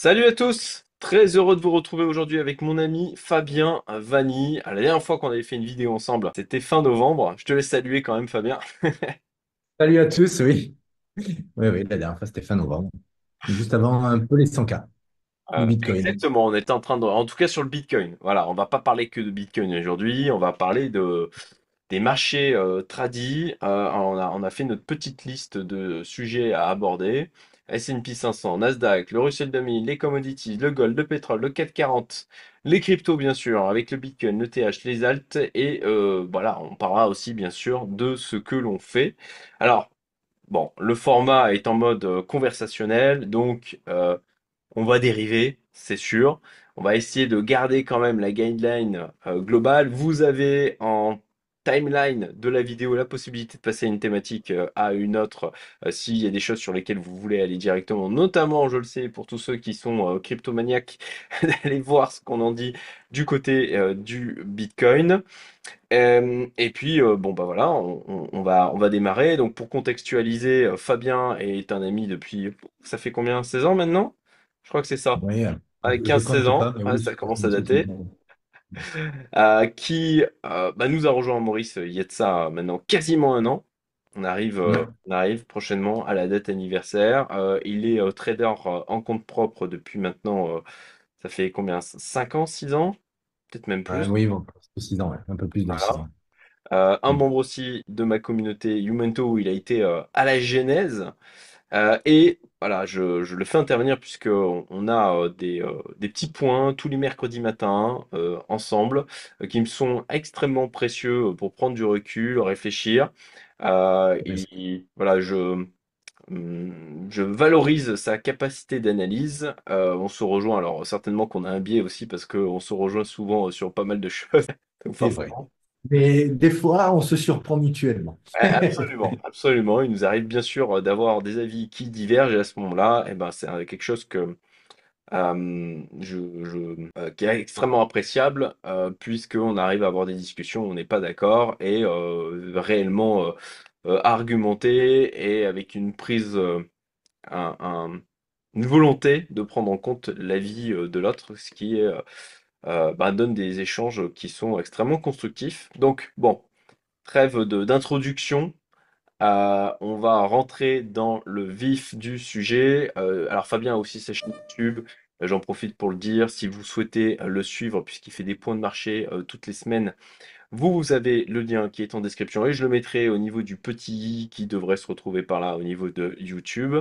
Salut à tous! Très heureux de vous retrouver aujourd'hui avec mon ami Fabien Vanni. La dernière fois qu'on avait fait une vidéo ensemble, c'était fin novembre. Je te laisse saluer quand même, Fabien. Salut à tous, oui. Oui, oui, la dernière fois, c'était fin novembre. Juste avant un peu les 100K du Bitcoin. Exactement, on était en train de... En tout cas sur le Bitcoin. Voilà, on va pas parler que de Bitcoin aujourd'hui, on va parler des marchés tradis. On a fait notre petite liste de sujets à aborder. S&P 500, Nasdaq, le Russell 2000, les commodities, le gold, le pétrole, le CAC 40, les cryptos bien sûr, avec le Bitcoin, le TH, les alts. Et voilà, on parlera aussi bien sûr de ce que l'on fait. Alors, bon, le format est en mode conversationnel, donc on va dériver, c'est sûr. On va essayer de garder quand même la guideline globale. Vous avez en timeline de la vidéo la possibilité de passer une thématique à une autre s'il y a des choses sur lesquelles vous voulez aller directement, notamment, je le sais, pour tous ceux qui sont cryptomaniaques, d'aller voir ce qu'on en dit du côté du Bitcoin. Et puis, bon, bah voilà, on va démarrer. Donc, pour contextualiser, Fabien est un ami depuis, ça fait combien? 16 ans maintenant? Je crois que c'est ça. Oui, Avec je 15-16 compte ans, pas, mais ouais, oui, ça c'est commence à dater. effectivement. Qui bah, nous a rejoint Maurice il y a de ça maintenant quasiment un an. Ouais, On arrive prochainement à la date anniversaire. Il est trader en compte propre depuis maintenant, ça fait combien? 5 ans, 6 ans? Peut-être même ouais, plus. oui, bon, 6 ans, ouais, un peu plus de Voilà. 6 ans. Un Mm. membre aussi de ma communauté Youmento où il a été à la genèse. Et voilà, je le fais intervenir puisque on a des petits points tous les mercredis matins ensemble qui me sont extrêmement précieux pour prendre du recul, réfléchir. Voilà, je valorise sa capacité d'analyse. On se rejoint, alors certainement qu'on a un biais aussi parce qu'on se rejoint souvent sur pas mal de choses. Donc C'est vrai. forcément. Mais des fois, on se surprend mutuellement. Absolument, absolument. Il nous arrive bien sûr d'avoir des avis qui divergent et à ce moment-là, eh ben, c'est quelque chose qui est extrêmement appréciable puisqu'on arrive à avoir des discussions où on n'est pas d'accord et réellement argumentées et avec une prise, un- un- une volonté de prendre en compte l'avis de l'autre, ce qui bah, donne des échanges qui sont extrêmement constructifs. Donc bon, trêve d'introduction. On va rentrer dans le vif du sujet. Alors Fabien a aussi sa chaîne YouTube. J'en profite pour le dire. Si vous souhaitez le suivre, puisqu'il fait des points de marché toutes les semaines, vous avez le lien qui est en description et je le mettrai au niveau du petit i qui devrait se retrouver par là au niveau de YouTube.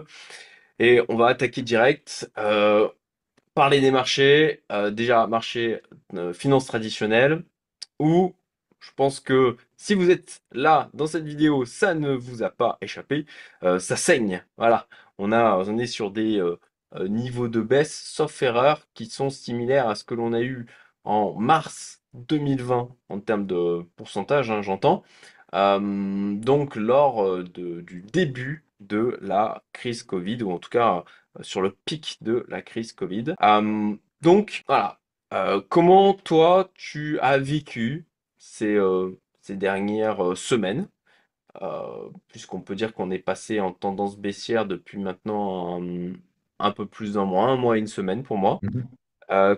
Et on va attaquer direct. Parler des marchés. Déjà, marché finance traditionnelle où je pense que si vous êtes là dans cette vidéo, ça ne vous a pas échappé, ça saigne. Voilà, on est sur des niveaux de baisse, sauf erreur, qui sont similaires à ce que l'on a eu en mars 2020 en termes de pourcentage, hein, j'entends. Donc lors du début de la crise Covid, ou en tout cas sur le pic de la crise Covid. Donc voilà, comment toi tu as vécu ces dernières semaines, puisqu'on peut dire qu'on est passé en tendance baissière depuis maintenant un peu plus un mois et une semaine pour moi. Mhm. Voilà,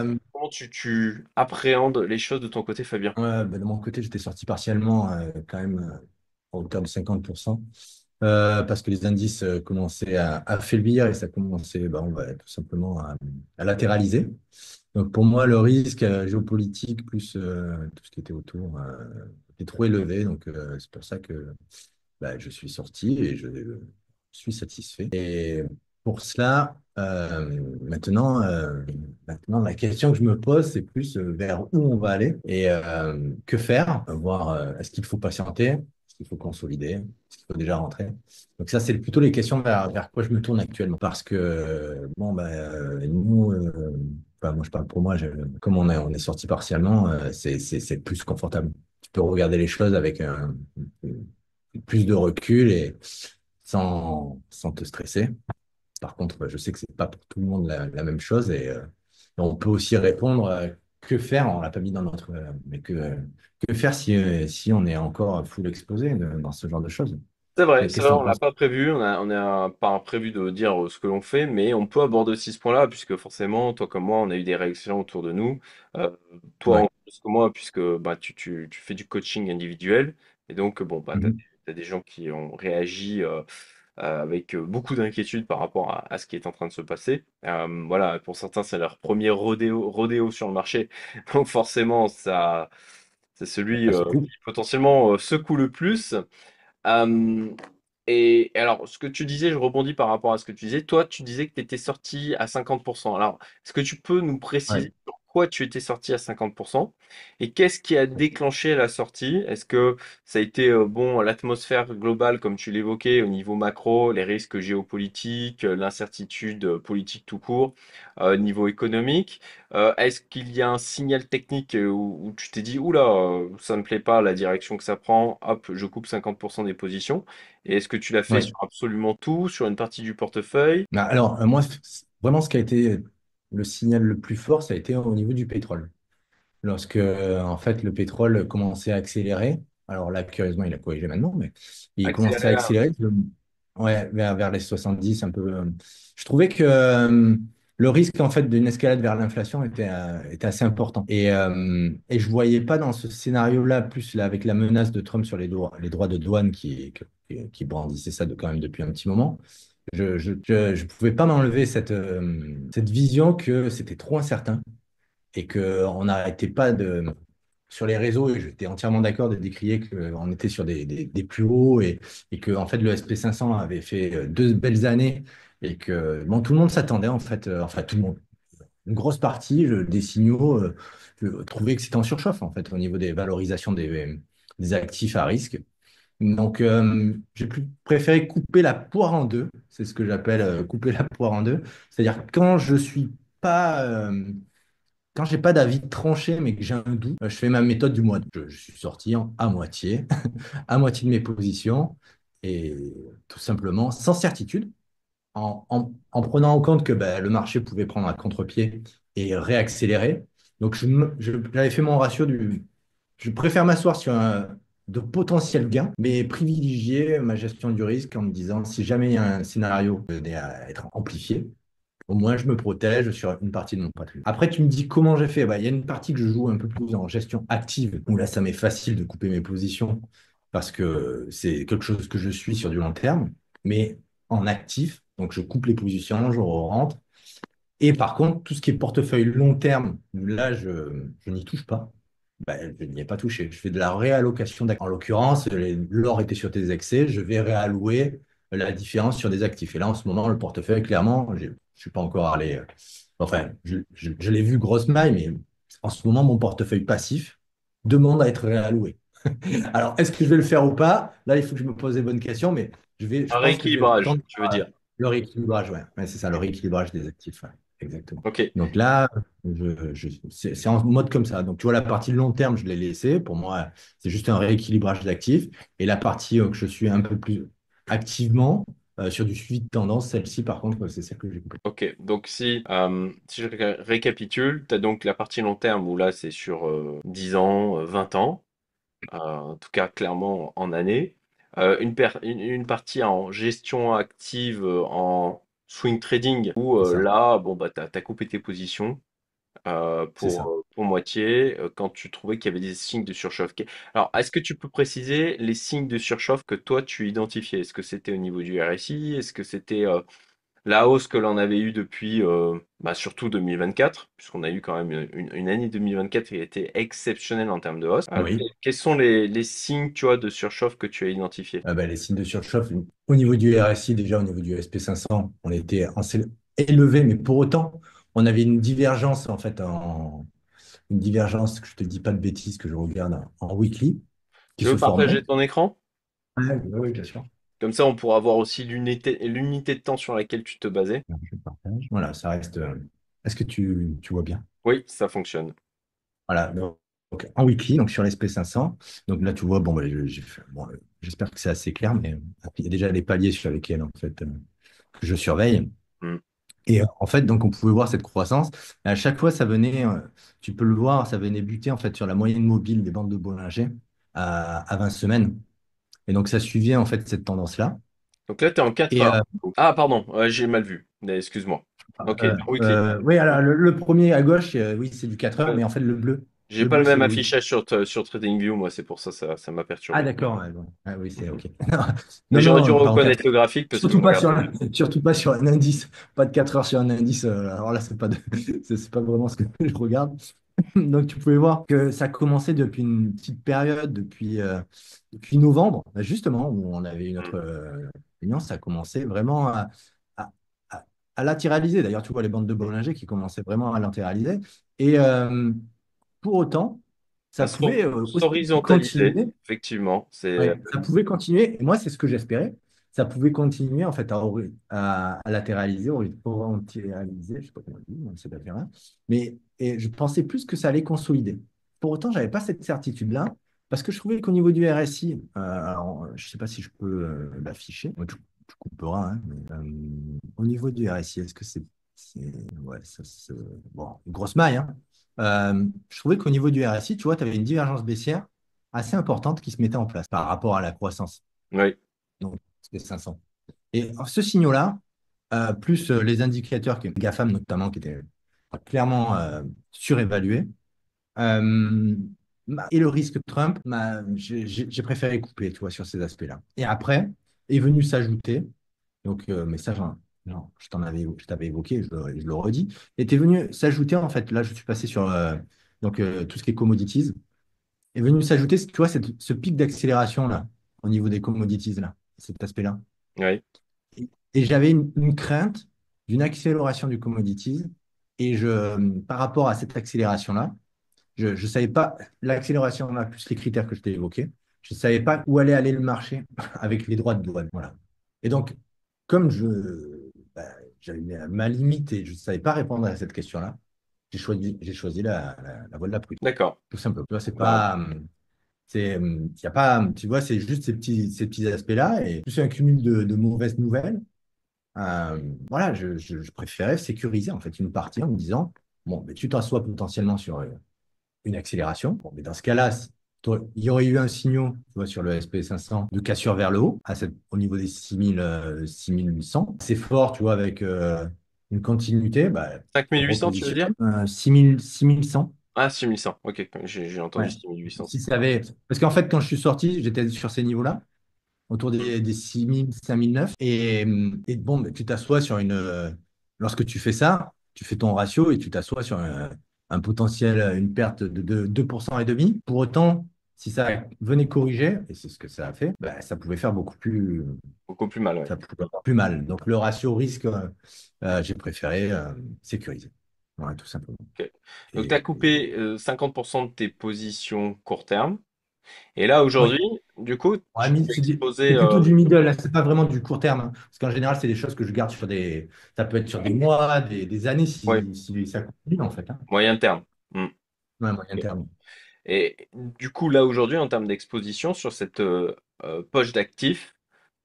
Bah, comment tu appréhendes les choses de ton côté, Fabien? ouais, bah, de mon côté, j'étais sorti partiellement, quand même, à hauteur de 50%, parce que les indices commençaient à affaiblir et ça commençait, bah, on va tout simplement à latéraliser. Donc pour moi, le risque géopolitique plus tout ce qui était autour était trop élevé. Donc c'est pour ça que bah, je suis sorti et je suis satisfait. Et pour cela, maintenant, la question que je me pose, c'est plus vers où on va aller et que faire, voir est-ce qu'il faut patienter, est-ce qu'il faut consolider, est-ce qu'il faut déjà rentrer. Donc ça, c'est plutôt les questions vers quoi je me tourne actuellement. Parce que, bon, bah, nous, enfin, moi je parle pour moi, comme on est sorti partiellement, c'est plus confortable. Tu peux regarder les choses avec plus de recul et sans te stresser. Par contre, je sais que c'est pas pour tout le monde la même chose et on peut aussi répondre que faire, on l'a pas mis dans notre, mais que faire si on est encore full exposé dans ce genre de choses. c'est Qu'est-ce que vrai, tu en on l'a penses? pas prévu, on a pas prévu de dire ce que l'on fait, mais on peut aborder aussi ce point-là, puisque forcément, toi comme moi, on a eu des réactions autour de nous. Euh, Toi Ouais. en plus que moi, puisque bah, tu fais du coaching individuel, et donc bon, bah, Mhm. t'as des gens qui ont réagi avec beaucoup d'inquiétude par rapport à ce qui est en train de se passer. Voilà, pour certains, c'est leur premier rodéo sur le marché, donc forcément, ça, c'est celui Ça secoue. qui potentiellement secoue le plus. Euh, et alors, ce que tu disais, je rebondis par rapport à ce que tu disais. Toi, tu disais que tu étais sorti à 50%. Alors, est-ce que tu peux nous préciser Ouais. pourquoi tu étais sorti à 50%? Et qu'est-ce qui a déclenché la sortie? Est-ce que ça a été, bon, l'atmosphère globale, comme tu l'évoquais, au niveau macro, les risques géopolitiques, l'incertitude politique tout court, niveau économique? Est-ce qu'il y a un signal technique où tu t'es dit, oula, ça ne me plaît pas la direction que ça prend, hop, je coupe 50% des positions? Et est-ce que tu l'as fait Ouais. sur absolument tout, sur une partie du portefeuille? Bah, alors, moi, vraiment, ce qui a été le signal le plus fort, ça a été au niveau du pétrole. Lorsque, en fait, le pétrole commençait à accélérer. Alors là, curieusement, il a corrigé maintenant, mais il commençait à Accélérer là. accélérer. Ouais, vers les 70 un peu. Je trouvais que le risque, en fait, d'une escalade vers l'inflation était assez important. Et je voyais pas dans ce scénario-là, plus là, avec la menace de Trump sur les droits de douane qui brandissait ça quand même depuis un petit moment. Je pouvais pas m'enlever cette vision que c'était trop incertain et qu'on n'arrêtait pas sur les réseaux, et j'étais entièrement d'accord de décrier qu'on était sur des plus hauts et que en fait, le SP 500 avait fait deux belles années et que bon, tout le monde s'attendait en fait, enfin tout le monde, une grosse partie des signaux je trouvais que c'était en surchauffe en fait au niveau des valorisations des actifs à risque. Donc, j'ai préféré couper la poire en deux. C'est ce que j'appelle couper la poire en deux. C'est-à-dire quand je suis pas, quand j'ai pas d'avis tranché, mais que j'ai un doute, je fais ma méthode du mois. Je suis sorti à moitié, à moitié de mes positions, et tout simplement sans certitude, en prenant en compte que ben, le marché pouvait prendre un contre-pied et réaccélérer. Donc, j'avais fait mon ratio du. Je préfère m'asseoir sur de potentiels gains, mais privilégier ma gestion du risque en me disant si jamais il y a un scénario qui venait à être amplifié, au moins, je me protège sur une partie de mon patrimoine. Après, tu me dis comment j'ai fait. Bah, il y a une partie que je joue un peu plus en gestion active, où là, ça m'est facile de couper mes positions parce que c'est quelque chose que je suis sur du long terme, mais en actif. Donc, je coupe les positions, je rentre. Et par contre, tout ce qui est portefeuille long terme, là, je n'y touche pas. Ben, je n'y ai pas touché. Je fais de la réallocation d'actifs. En l'occurrence, l'or était sur des excès, je vais réallouer la différence sur des actifs. Et là, en ce moment, le portefeuille, clairement, je ne suis pas encore allé. Enfin, je l'ai vu grosse maille, mais en ce moment, mon portefeuille passif demande à être réalloué. Alors, est-ce que je vais le faire ou pas? Là, il faut que je me pose les bonnes questions, mais je Un pense que je vais rééquilibrage, tendre tu veux dire. le rééquilibrage, ouais. Ouais, c'est ça, le rééquilibrage des actifs, ouais. Exactement. Ok, Donc là, c'est en mode comme ça. Donc tu vois, la partie long terme, je l'ai laissée. Pour moi, c'est juste un rééquilibrage d'actifs. Et la partie que je suis un peu plus activement sur du suivi de tendance, celle-ci, par contre, c'est celle que j'ai coupée. ok. Donc si je récapitule, tu as donc la partie long terme où là c'est sur 10 ans, 20 ans, en tout cas clairement en année. Une partie en gestion active, en swing trading, où C'est ça. là, bon, bah, tu as coupé tes positions. C'est ça. Pour moitié, quand tu trouvais qu'il y avait des signes de surchauffe. Alors, est-ce que tu peux préciser les signes de surchauffe que toi tu identifiais? Est-ce que c'était au niveau du RSI? Est-ce que c'était la hausse que l'on avait eue depuis bah, surtout 2024, puisqu'on a eu quand même une année 2024 qui a été exceptionnelle en termes de hausse. Oui. Quels sont les signes, tu vois, de surchauffe que tu as identifiés? Ben, les signes de surchauffe, au niveau du RSI, déjà au niveau du SP 500, on était élevé, mais pour autant, on avait une divergence, en fait, une divergence, que je te dis pas de bêtises, que je regarde en weekly, qui Tu se veux formait. partager ton écran? Ouais, oui, bien sûr. Comme ça, on pourra voir aussi l'unité de temps sur laquelle tu te basais. Alors, je partage. Voilà, ça reste. Est-ce que tu vois bien? Oui, ça fonctionne. Voilà, donc, en weekly, donc sur l'SP 500. Donc là, tu vois, bon, bon, j'espère que c'est assez clair, mais il y a déjà les paliers sur lesquels, en fait, que je surveille. Hmm. Et en fait, donc, on pouvait voir cette croissance. Et à chaque fois, ça venait, tu peux le voir, ça venait buter, en fait, sur la moyenne mobile des bandes de Bollinger à 20 semaines. Et donc, ça suivait en fait cette tendance-là. Donc là, tu es en 4 Et heures. Ah, pardon, j'ai mal vu. Excuse-moi. Ok, weekly. oui, alors le premier à gauche, oui, c'est du 4 heures, Ouais. mais en fait, J'ai le pas le bleu, c'est même le week. affichage sur TradingView, moi, c'est pour ça, ça m'a Ah, perturbé. d'accord. Ouais, bon. Ah, oui, c'est OK. Mais Non, j'aurais dû non, pas en 4 reconnaître heures. le graphique parce que je Surtout pas regarde. sur surtout pas sur un indice. Pas de 4 heures sur un indice. Alors là, c'est pas c'est pas vraiment ce que je regarde. Donc, tu pouvais voir que ça commençait depuis une petite période, depuis novembre, justement, où on avait une Hmm. autre réunion, ça commençait vraiment à, à- à latéraliser. D'ailleurs, tu vois les bandes de Bollinger qui commençaient vraiment à latéraliser. Et pour autant, À ça pouvait aussi s'horizontaliser, continuer. effectivement. C'est Ouais, ça pouvait continuer. Et moi, c'est ce que j'espérais. Ça pouvait continuer en fait à latéraliser, orientaliser, je sais pas comment on dit, on sait pas faire un. Mais et je pensais plus que ça allait consolider. Pour autant, j'avais pas cette certitude-là parce que je trouvais qu'au niveau du RSI, alors, je sais pas si je peux l'afficher. Moi, tu couperas, hein, mais, au niveau du RSI, est-ce que ouais, bon, une grosse maille, hein. Je trouvais qu'au niveau du RSI, tu vois, tu avais une divergence baissière assez importante qui se mettait en place par rapport à la croissance. oui, Donc, c'était 500. Et ce signal-là, plus les indicateurs, GAFAM notamment, qui étaient clairement surévalués, euh, et le risque Trump, j'ai préféré couper, tu vois, sur ces aspects-là. Et après, est venu s'ajouter, donc, mais ça, non, je t'avais évoqué, je le redis, était venu s'ajouter, en fait, là, je suis passé sur donc, tout ce qui est commodities, est venu s'ajouter, tu vois, ce pic d'accélération là, au niveau des commodities là, cet aspect-là. oui. Et j'avais une crainte d'une accélération du commodities. Et par rapport à cette accélération-là, je ne savais pas, l'accélération là, plus les critères que je t'ai évoqués, je ne savais pas où allait aller le marché avec les droits de douane. Voilà. Et donc, comme bah, j'avais ma limite et je ne savais pas répondre à cette question-là, j'ai choisi la voie de la prudence. D'accord. Tout simplement. Tu vois, c'est Bah, pas. Y a pas, tu vois, c'est juste ces petits aspects-là et plus un cumul de mauvaises nouvelles. Voilà, je préférais sécuriser en fait une partie en me disant, bon, mais tu t'assois potentiellement sur une accélération. Bon, mais dans ce cas-là, il y aurait eu un signal, tu vois, sur le SP 500 de cassure vers le haut, au niveau des 6000, 6800. C'est fort, tu vois, avec une continuité, bah, 5800, tu veux repositionne. dire? 6100. Ah, 6100. Ok, j'ai entendu Ouais. 6800. Si ça avait... Parce qu'en fait, quand je suis sorti, j'étais sur ces niveaux-là, autour des 6000, 5009. Et bon, bah, tu t'assois sur une. Lorsque tu fais ça, tu fais ton ratio et tu t'assois sur un potentiel, une perte de 2% et demi. Pour autant, si ça venait corriger, et c'est ce que ça a fait, bah, ça pouvait faire Beaucoup plus mal, ouais. ça pouvait faire plus mal. Donc le ratio risque, j'ai préféré sécuriser. Voilà, tout simplement. Ok. Donc, tu as Et, coupé 50% de tes positions court terme. Et là, oui. aujourd'hui, du coup, Ouais, tu t'es c'est exposé. plutôt du middle, là, c'est pas vraiment du court terme, hein. Parce qu'en général, c'est des choses que je garde ça peut être sur des mois, des années, Ouais, si ça continue, en fait, hein. moyen terme. Hmm. Ouais, moyen Ok. terme. Et du coup, là, aujourd'hui, en termes d'exposition sur cette poche d'actifs,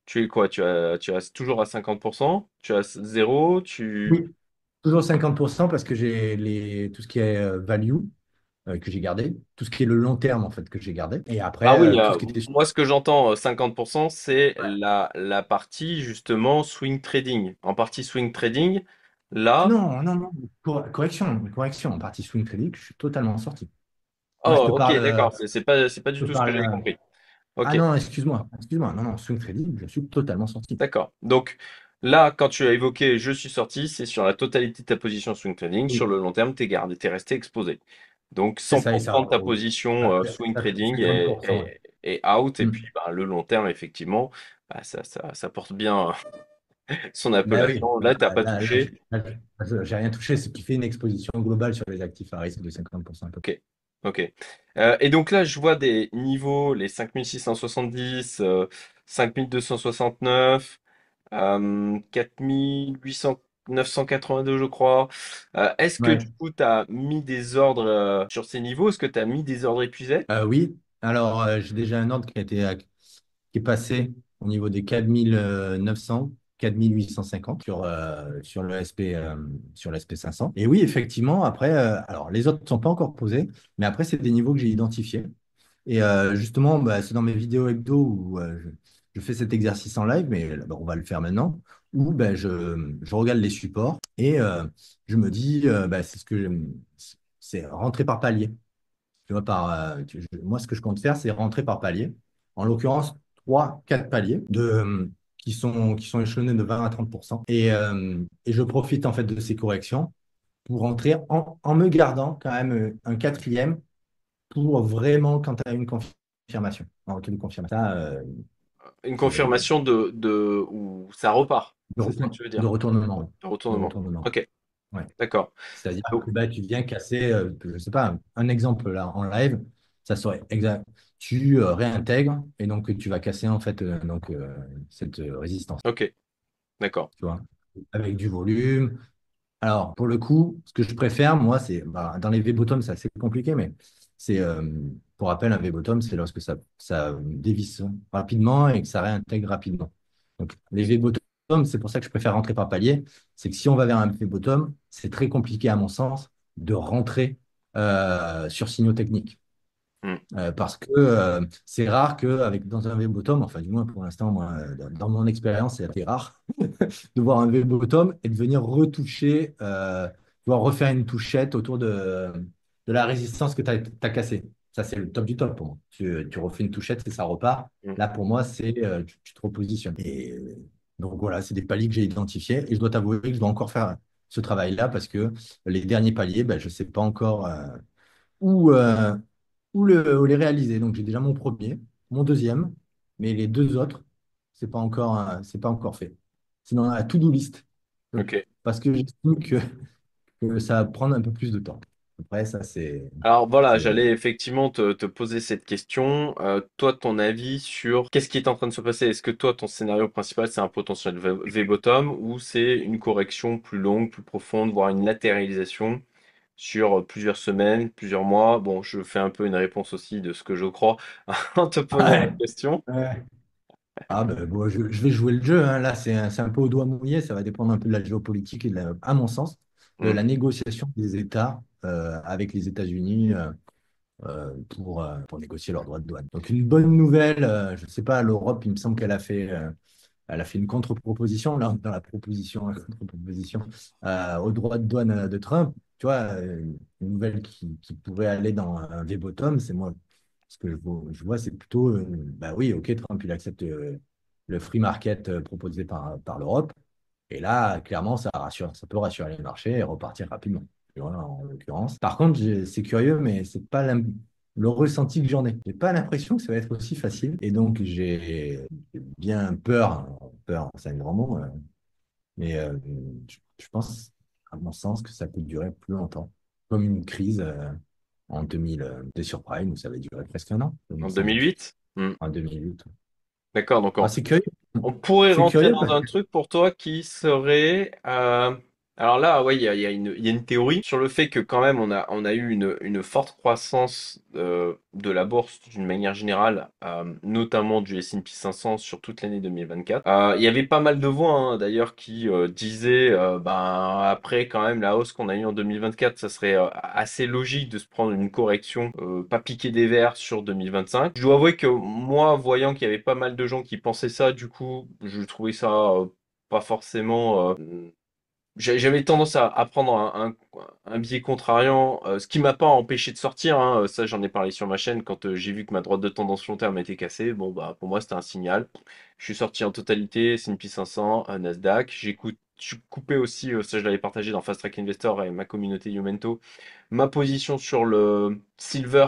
tu es quoi? Tu as toujours à 50%? Tu as zéro? Oui, toujours 50% parce que j'ai tout ce qui est value que j'ai gardé, tout ce qui est le long terme, en fait, que j'ai gardé. Et Ah après, oui, tout ce qui était. moi, ce que j'entends, 50%, c'est la partie, justement, swing trading. En partie swing trading, Ah là. non, non, non, correction, en partie swing trading, je suis totalement sorti. Moi, Oh, ok, d'accord. C'est pas du je te tout ce que parle, j'avais compris. ah Ok. non, excuse-moi, non, non, swing trading, je suis totalement sorti. D'accord. Donc là, quand tu as évoqué je suis sorti, c'est sur la totalité de ta position swing trading. Sur Oui, le long terme, t'es gardé, t'es resté exposé. Donc c'est ça, et ça, 100% de ta position swing ça fait trading 50%. Ouais. est out. Et Hmm. puis bah, le long terme, effectivement, bah, ça porte bien son Ben oui, appellation. Là, t'as pas touché. j'ai rien touché, ce qui fait une exposition globale sur les actifs à risque de 50% à peu près. Ok. Ok. Et donc là, je vois des niveaux, les 5670, 5269. 4800, 982, je crois. Est-ce que du Ouais. coup, tu as mis des ordres sur ces niveaux? Est-ce que tu as mis des ordres épuisés? Oui, alors j'ai déjà un ordre qui est passé au niveau des 4900, 4850 sur le SP 500. Et oui, effectivement, après, alors les autres ne sont pas encore posés, mais après, c'est des niveaux que j'ai identifiés. Et justement, bah, c'est dans mes vidéos hebdo où je fais cet exercice en live, mais bah, on va le faire maintenant, où bah, je regarde les supports et je me dis, bah, c'est ce que c'est rentrer par palier. Tu vois, moi, ce que je compte faire, c'est rentrer par palier. En l'occurrence, 3, 4 paliers qui sont échelonnés de 20 à 30%. Et je profite en fait de ces corrections pour rentrer en me gardant quand même un quatrième pour vraiment quand tu as une confirmation. En cas de confirmation, ça, Une c'est confirmation où ça repart. C'est ce que tu veux de dire. retournement. Ouais. Le De retournement. retournement. Ok, Ouais. d'accord. C'est-à-dire Donc, que bah, tu viens casser, je sais pas, un exemple là en live, ça serait exact. Tu réintègres et donc tu vas casser en fait cette résistance, ok, d'accord. tu vois, avec du volume. Alors pour le coup, ce que je préfère, moi, c'est bah, dans les V-bottom, c'est assez compliqué, mais c'est pour rappel, un V-bottom, c'est lorsque ça dévisse rapidement et que ça réintègre rapidement. Donc les V-bottom, c'est pour ça que je préfère rentrer par palier. C'est que si on va vers un V-bottom, c'est très compliqué à mon sens de rentrer sur signaux techniques. Hmm. Parce que c'est rare qu'avec dans un V-bottom, enfin du moins pour l'instant, moi, dans mon expérience, c'est assez rare de voir un V-bottom et de venir retoucher, voire refaire une touchette autour de la résistance que tu as, cassée. Ça, c'est le top du top pour moi. Tu refais une touchette et ça repart. Hmm. Là, pour moi, c'est tu te repositionnes. Et donc voilà, c'est des paliers que j'ai identifiés et je dois t'avouer que je dois encore faire ce travail-là parce que les derniers paliers, ben, je ne sais pas encore où, euh, où les réaliser. Donc j'ai déjà mon premier, mon deuxième, mais les deux autres, c'est pas encore fait. C'est dans la to-do list. Ok. Parce que j'estime que ça va prendre un peu plus de temps. Après, ça, Alors voilà, c'est... j'allais effectivement te poser cette question. Toi, ton avis sur qu'est-ce qui est en train de se passer? Est-ce que toi, ton scénario principal, c'est un potentiel V-bottom ou c'est une correction plus longue, plus profonde, voire une latéralisation sur plusieurs semaines, plusieurs mois? Bon, je fais un peu une réponse aussi de ce que je crois en te posant la Ouais, question. ouais. Ah ben, bon, je vais jouer le jeu, hein. Là, c'est un peu au doigt mouillé. Ça va dépendre un peu de la géopolitique et à mon sens, de Hmm. la négociation des États avec les États-Unis pour négocier leurs droits de douane. Donc une bonne nouvelle, je ne sais pas, l'Europe, il me semble elle a fait une contre-proposition, là, dans la proposition, la contre-proposition au droit de douane de Trump. Tu vois, une nouvelle qui pourrait aller dans un V-bottom, c'est moi, ce que je vois, c'est plutôt, bah oui, ok, Trump, il accepte le free market proposé par l'Europe. Et là, clairement, ça peut rassurer les marchés et repartir rapidement. Tu vois, en l'occurrence. Par contre, c'est curieux, mais c'est pas le ressenti que j'en ai. J'ai pas l'impression que ça va être aussi facile. Et donc, j'ai bien peur. Hein. Peur, c'est un grand mot. Mais je pense, à mon sens, que ça peut durer plus longtemps. Comme une crise en 2000, des surprimes, où ça avait duré presque un an, il me En semble. 2008? Hmm. En 2008. D'accord, donc Ah, c'est curieux. on pourrait C'est rentrer curieux dans parce un que truc pour toi qui serait... alors là, ouais, il y a une théorie sur le fait que quand même on a eu une forte croissance de la bourse d'une manière générale, notamment du S&P 500 sur toute l'année 2024. Il y avait pas mal de voix hein, d'ailleurs qui disaient, ben après quand même la hausse qu'on a eue en 2024, ça serait assez logique de se prendre une correction, pas piquer des verres sur 2025. Je dois avouer que moi, voyant qu'il y avait pas mal de gens qui pensaient ça, du coup, je trouvais ça pas forcément. J'avais tendance à prendre un biais contrariant, ce qui m'a pas empêché de sortir. Hein, ça, j'en ai parlé sur ma chaîne quand j'ai vu que ma droite de tendance long terme était cassée. Bon, bah pour moi, c'était un signal. Je suis sorti en totalité, S&P 500, Nasdaq. Je suis coupé aussi, ça je l'avais partagé dans Fast Track Investor et ma communauté Youmento, ma position sur le silver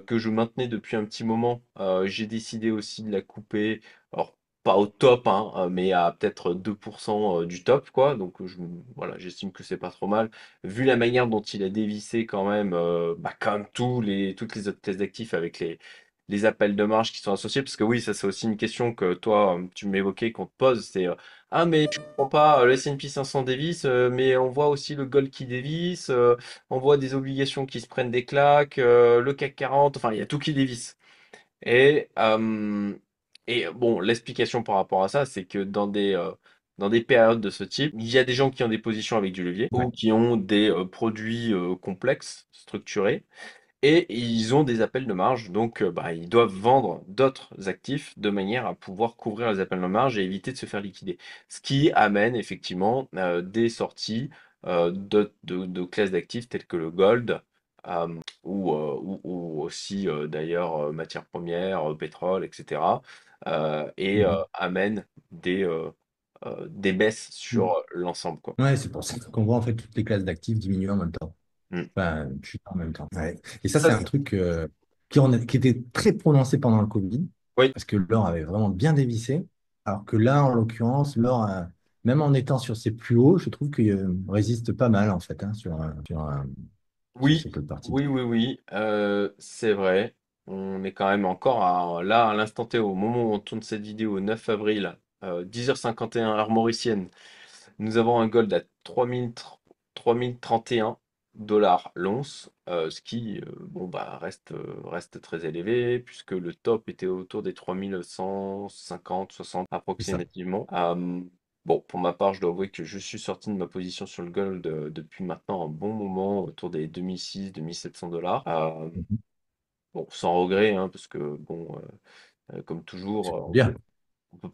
que je maintenais depuis un petit moment. J'ai décidé aussi de la couper. Alors, pas au top, hein, mais à peut-être 2% du top, quoi. Donc, voilà, j'estime que c'est pas trop mal. Vu la manière dont il a dévissé quand même, bah, comme toutes les autres classes d'actifs avec les appels de marge qui sont associés. Parce que oui, ça c'est aussi une question que toi, tu m'évoquais, qu'on te pose. C'est, ah, mais je comprends pas, le S&P 500 dévisse, mais on voit aussi le gold qui dévisse. On voit des obligations qui se prennent des claques, le CAC 40, enfin, il y a tout qui dévisse. Et, euh, et bon, l'explication par rapport à ça, c'est que dans des périodes de ce type, il y a des gens qui ont des positions avec du levier ouais, ou qui ont des produits complexes, structurés. Et ils ont des appels de marge, donc bah, ils doivent vendre d'autres actifs de manière à pouvoir couvrir les appels de marge et éviter de se faire liquider. Ce qui amène effectivement des sorties de classes d'actifs telles que le gold ou aussi d'ailleurs matières premières, pétrole, etc. Et Mhm. amène des baisses Mhm. sur l'ensemble, quoi. Ouais, c'est pour ça qu'on voit en fait toutes les classes d'actifs diminuer en même temps. Mm. Enfin, chuter en même temps. Ouais. Et ça, Ça, c'est un truc qui était très prononcé pendant le Covid, oui. parce que l'or avait vraiment bien dévissé. Alors que là, en l'occurrence, l'or, même en étant sur ses plus hauts, je trouve qu'il résiste pas mal en fait hein, sur Oui, cette partie. oui, oui, oui, c'est vrai. On est quand même encore là, à l'instant T, au moment où on tourne cette vidéo, 9 avril, 10h51, heure mauricienne, nous avons un gold à 3031 dollars l'once, ce qui bon, bah, reste très élevé, puisque le top était autour des 3150, 60 C'est ça. approximativement. Bon, pour ma part, je dois avouer que je suis sorti de ma position sur le gold depuis maintenant un bon moment, autour des 2006-2700 dollars. Mhm. Bon, sans regret, hein, parce que bon, comme C'est toujours, bien. on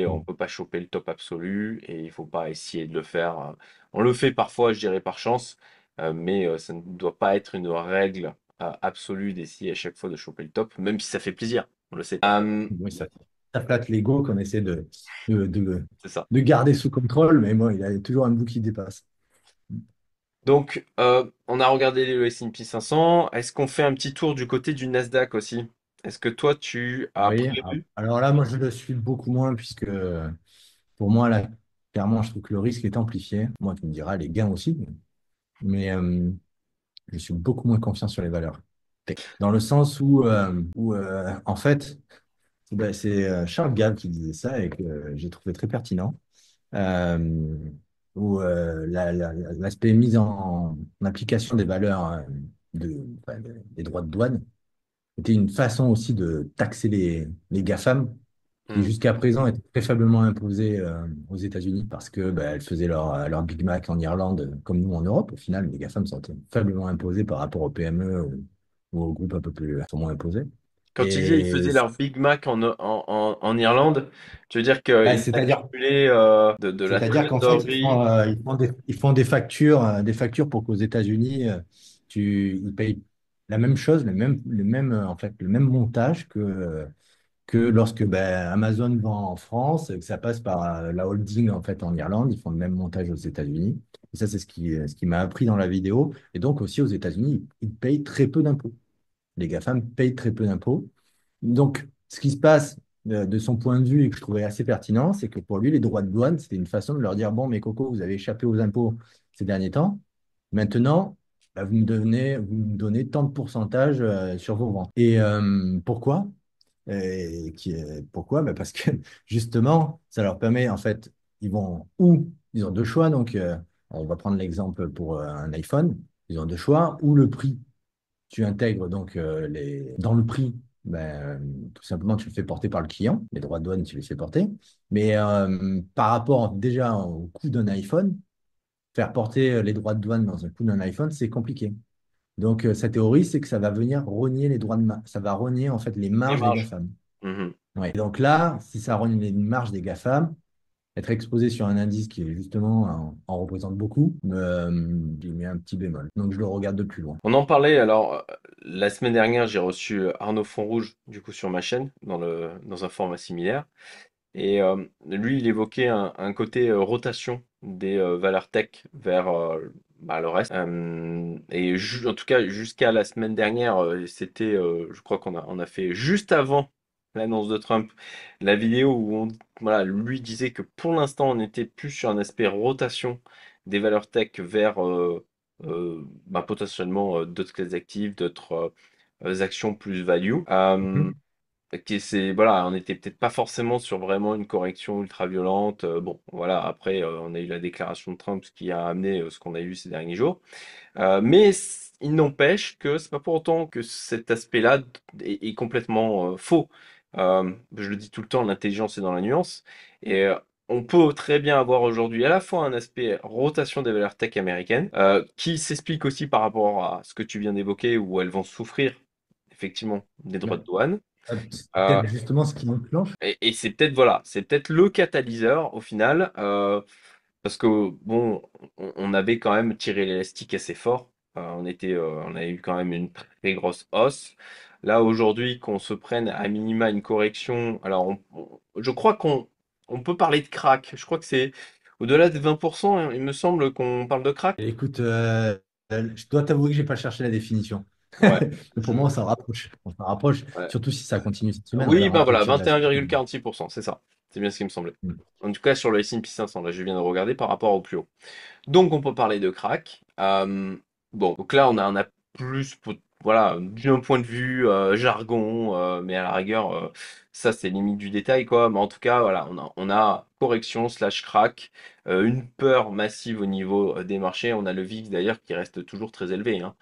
Mhm. peut pas choper le top absolu et il faut pas essayer de le faire. On le fait parfois, je dirais par chance, mais ça ne doit pas être une règle absolue d'essayer à chaque fois de choper le top, même si ça fait plaisir, on le sait. Oui, ça flatte l'ego qu'on essaie de, de, C'est ça. de garder sous contrôle, mais bon, il y a toujours un bout qui dépasse. Donc, on a regardé le S&P 500. Est-ce qu'on fait un petit tour du côté du Nasdaq aussi? Est-ce que toi, tu as Oui, prévu? alors là, moi, je le suis beaucoup moins puisque pour moi, là, clairement, je trouve que le risque est amplifié. Moi, tu me diras, les gains aussi, mais je suis beaucoup moins confiant sur les valeurs tech. Dans le sens où en fait, ben, c'est Charles Gave qui disait ça et que j'ai trouvé très pertinent, euh, où l'aspect mise en application des valeurs des droits de douane était une façon aussi de taxer les GAFAM qui Hmm. jusqu'à présent étaient très faiblement imposées aux États-Unis parce que bah, elles faisaient leur Big Mac en Irlande comme nous en Europe. Au final, les GAFAM sont faiblement imposées par rapport aux PME ou aux groupes un peu plus sont moins imposés. Quand tu disais ils Et faisaient leur Big Mac en Irlande, tu veux dire bah, qu'ils c'est-à-dire accumulaient de la c'est-à-dire qu'en fait, trésorerie? ils font des factures pour qu'aux États-Unis, ils payent la même chose, en fait, le même montage que lorsque ben, Amazon vend en France, que ça passe par la holding en fait en Irlande, ils font le même montage aux États-Unis. Et ça, c'est ce qui m'a appris dans la vidéo. Et donc aussi aux États-Unis, ils payent très peu d'impôts. Les GAFAM payent très peu d'impôts. Donc, ce qui se passe de son point de vue et que je trouvais assez pertinent, c'est que pour lui, les droits de douane, c'était une façon de leur dire, bon, mes cocos, vous avez échappé aux impôts ces derniers temps. Maintenant, bah, vous me donnez tant de pourcentage sur vos ventes. Et pourquoi? Pourquoi? Bah, parce que justement, ça leur permet, en fait, ils ont deux choix. Donc, on va prendre l'exemple pour un iPhone. Ils ont deux choix, ou le prix. Tu intègres donc dans le prix, ben, tout simplement, tu le fais porter par le client. Les droits de douane, tu les fais porter. Mais par rapport déjà au coût d'un iPhone, faire porter les droits de douane dans un coût d'un iPhone, c'est compliqué. Donc, sa théorie, c'est que ça va venir rogner les droits ça va rogner en fait les Les marges des marges. GAFAM. Mhm. Ouais. Donc là, si ça rogne les marges des GAFAM, être exposé sur un indice qui est justement en représente beaucoup, j'ai mis un petit bémol. Donc je le regarde de plus loin. On en parlait alors la semaine dernière, j'ai reçu Arnaud Fonrouge du coup sur ma chaîne dans un format similaire. Et lui, il évoquait un côté rotation des valeurs tech vers bah, le reste. En tout cas, jusqu'à la semaine dernière, je crois qu'on a fait juste avant l'annonce de Trump, la vidéo où voilà, lui disait que pour l'instant, on était plus sur un aspect rotation des valeurs tech vers bah, potentiellement d'autres classes actives, d'autres actions plus value. Mhm. Voilà, on n'était peut-être pas forcément sur vraiment une correction ultra violente. Bon, voilà, après, on a eu la déclaration de Trump, ce qui a amené ce qu'on a eu ces derniers jours. Il n'empêche que c'est pas pour autant que cet aspect-là est complètement faux. Je le dis tout le temps, l'intelligence est dans la nuance. Et on peut très bien avoir aujourd'hui à la fois un aspect rotation des valeurs tech américaines, qui s'explique aussi par rapport à ce que tu viens d'évoquer, où elles vont souffrir effectivement des droits de Ouais. douane. C'est Euh, peut-être justement ce qui enclenche. et c'est peut-être voilà, c'est peut-être le catalyseur au final, parce que bon, on avait quand même tiré l'élastique assez fort. On a eu quand même une très grosse hausse. Là aujourd'hui, qu'on se prenne à minima une correction, alors je crois qu'on peut parler de crack. Je crois que c'est au-delà de 20%, hein, il me semble qu'on parle de crack. Et écoute, je dois t'avouer que j'ai pas cherché la définition. Ouais. Mais pour moi, on s'en rapproche. On s'en rapproche, Ouais. surtout si ça continue cette semaine. Oui, Alors ben un peu voilà, tir de la suite. 21,46%, c'est ça. C'est bien ce qui me semblait. Mm. En tout cas, sur le S&P 500, là, je viens de regarder par rapport au plus haut. Donc, on peut parler de crack. Bon, donc là, on a plus, voilà, d'un point de vue jargon, mais à la rigueur, ça, c'est limite du détail, quoi. Mais en tout cas, voilà, on a correction slash crack, une peur massive au niveau des marchés. On a le VIX d'ailleurs qui reste toujours très élevé, hein.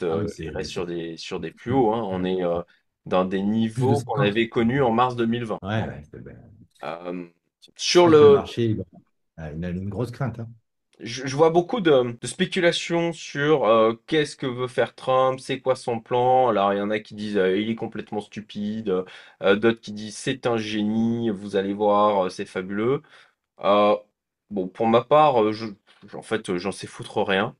Ah oui, Il reste sur des plus c'est hauts, hein. On est dans des plus de niveaux qu'on 50. avait connus en mars 2020. Ouais, ouais, Euh, c'est sur vrai que le le, marché, il a une grosse crainte, hein. je vois beaucoup de spéculations sur qu'est-ce que veut faire Trump, c'est quoi son plan. Alors, il y en a qui disent il est complètement stupide, d'autres qui disent c'est un génie, vous allez voir, c'est fabuleux. Euh, bon, pour ma part, en fait, j'en sais foutre rien.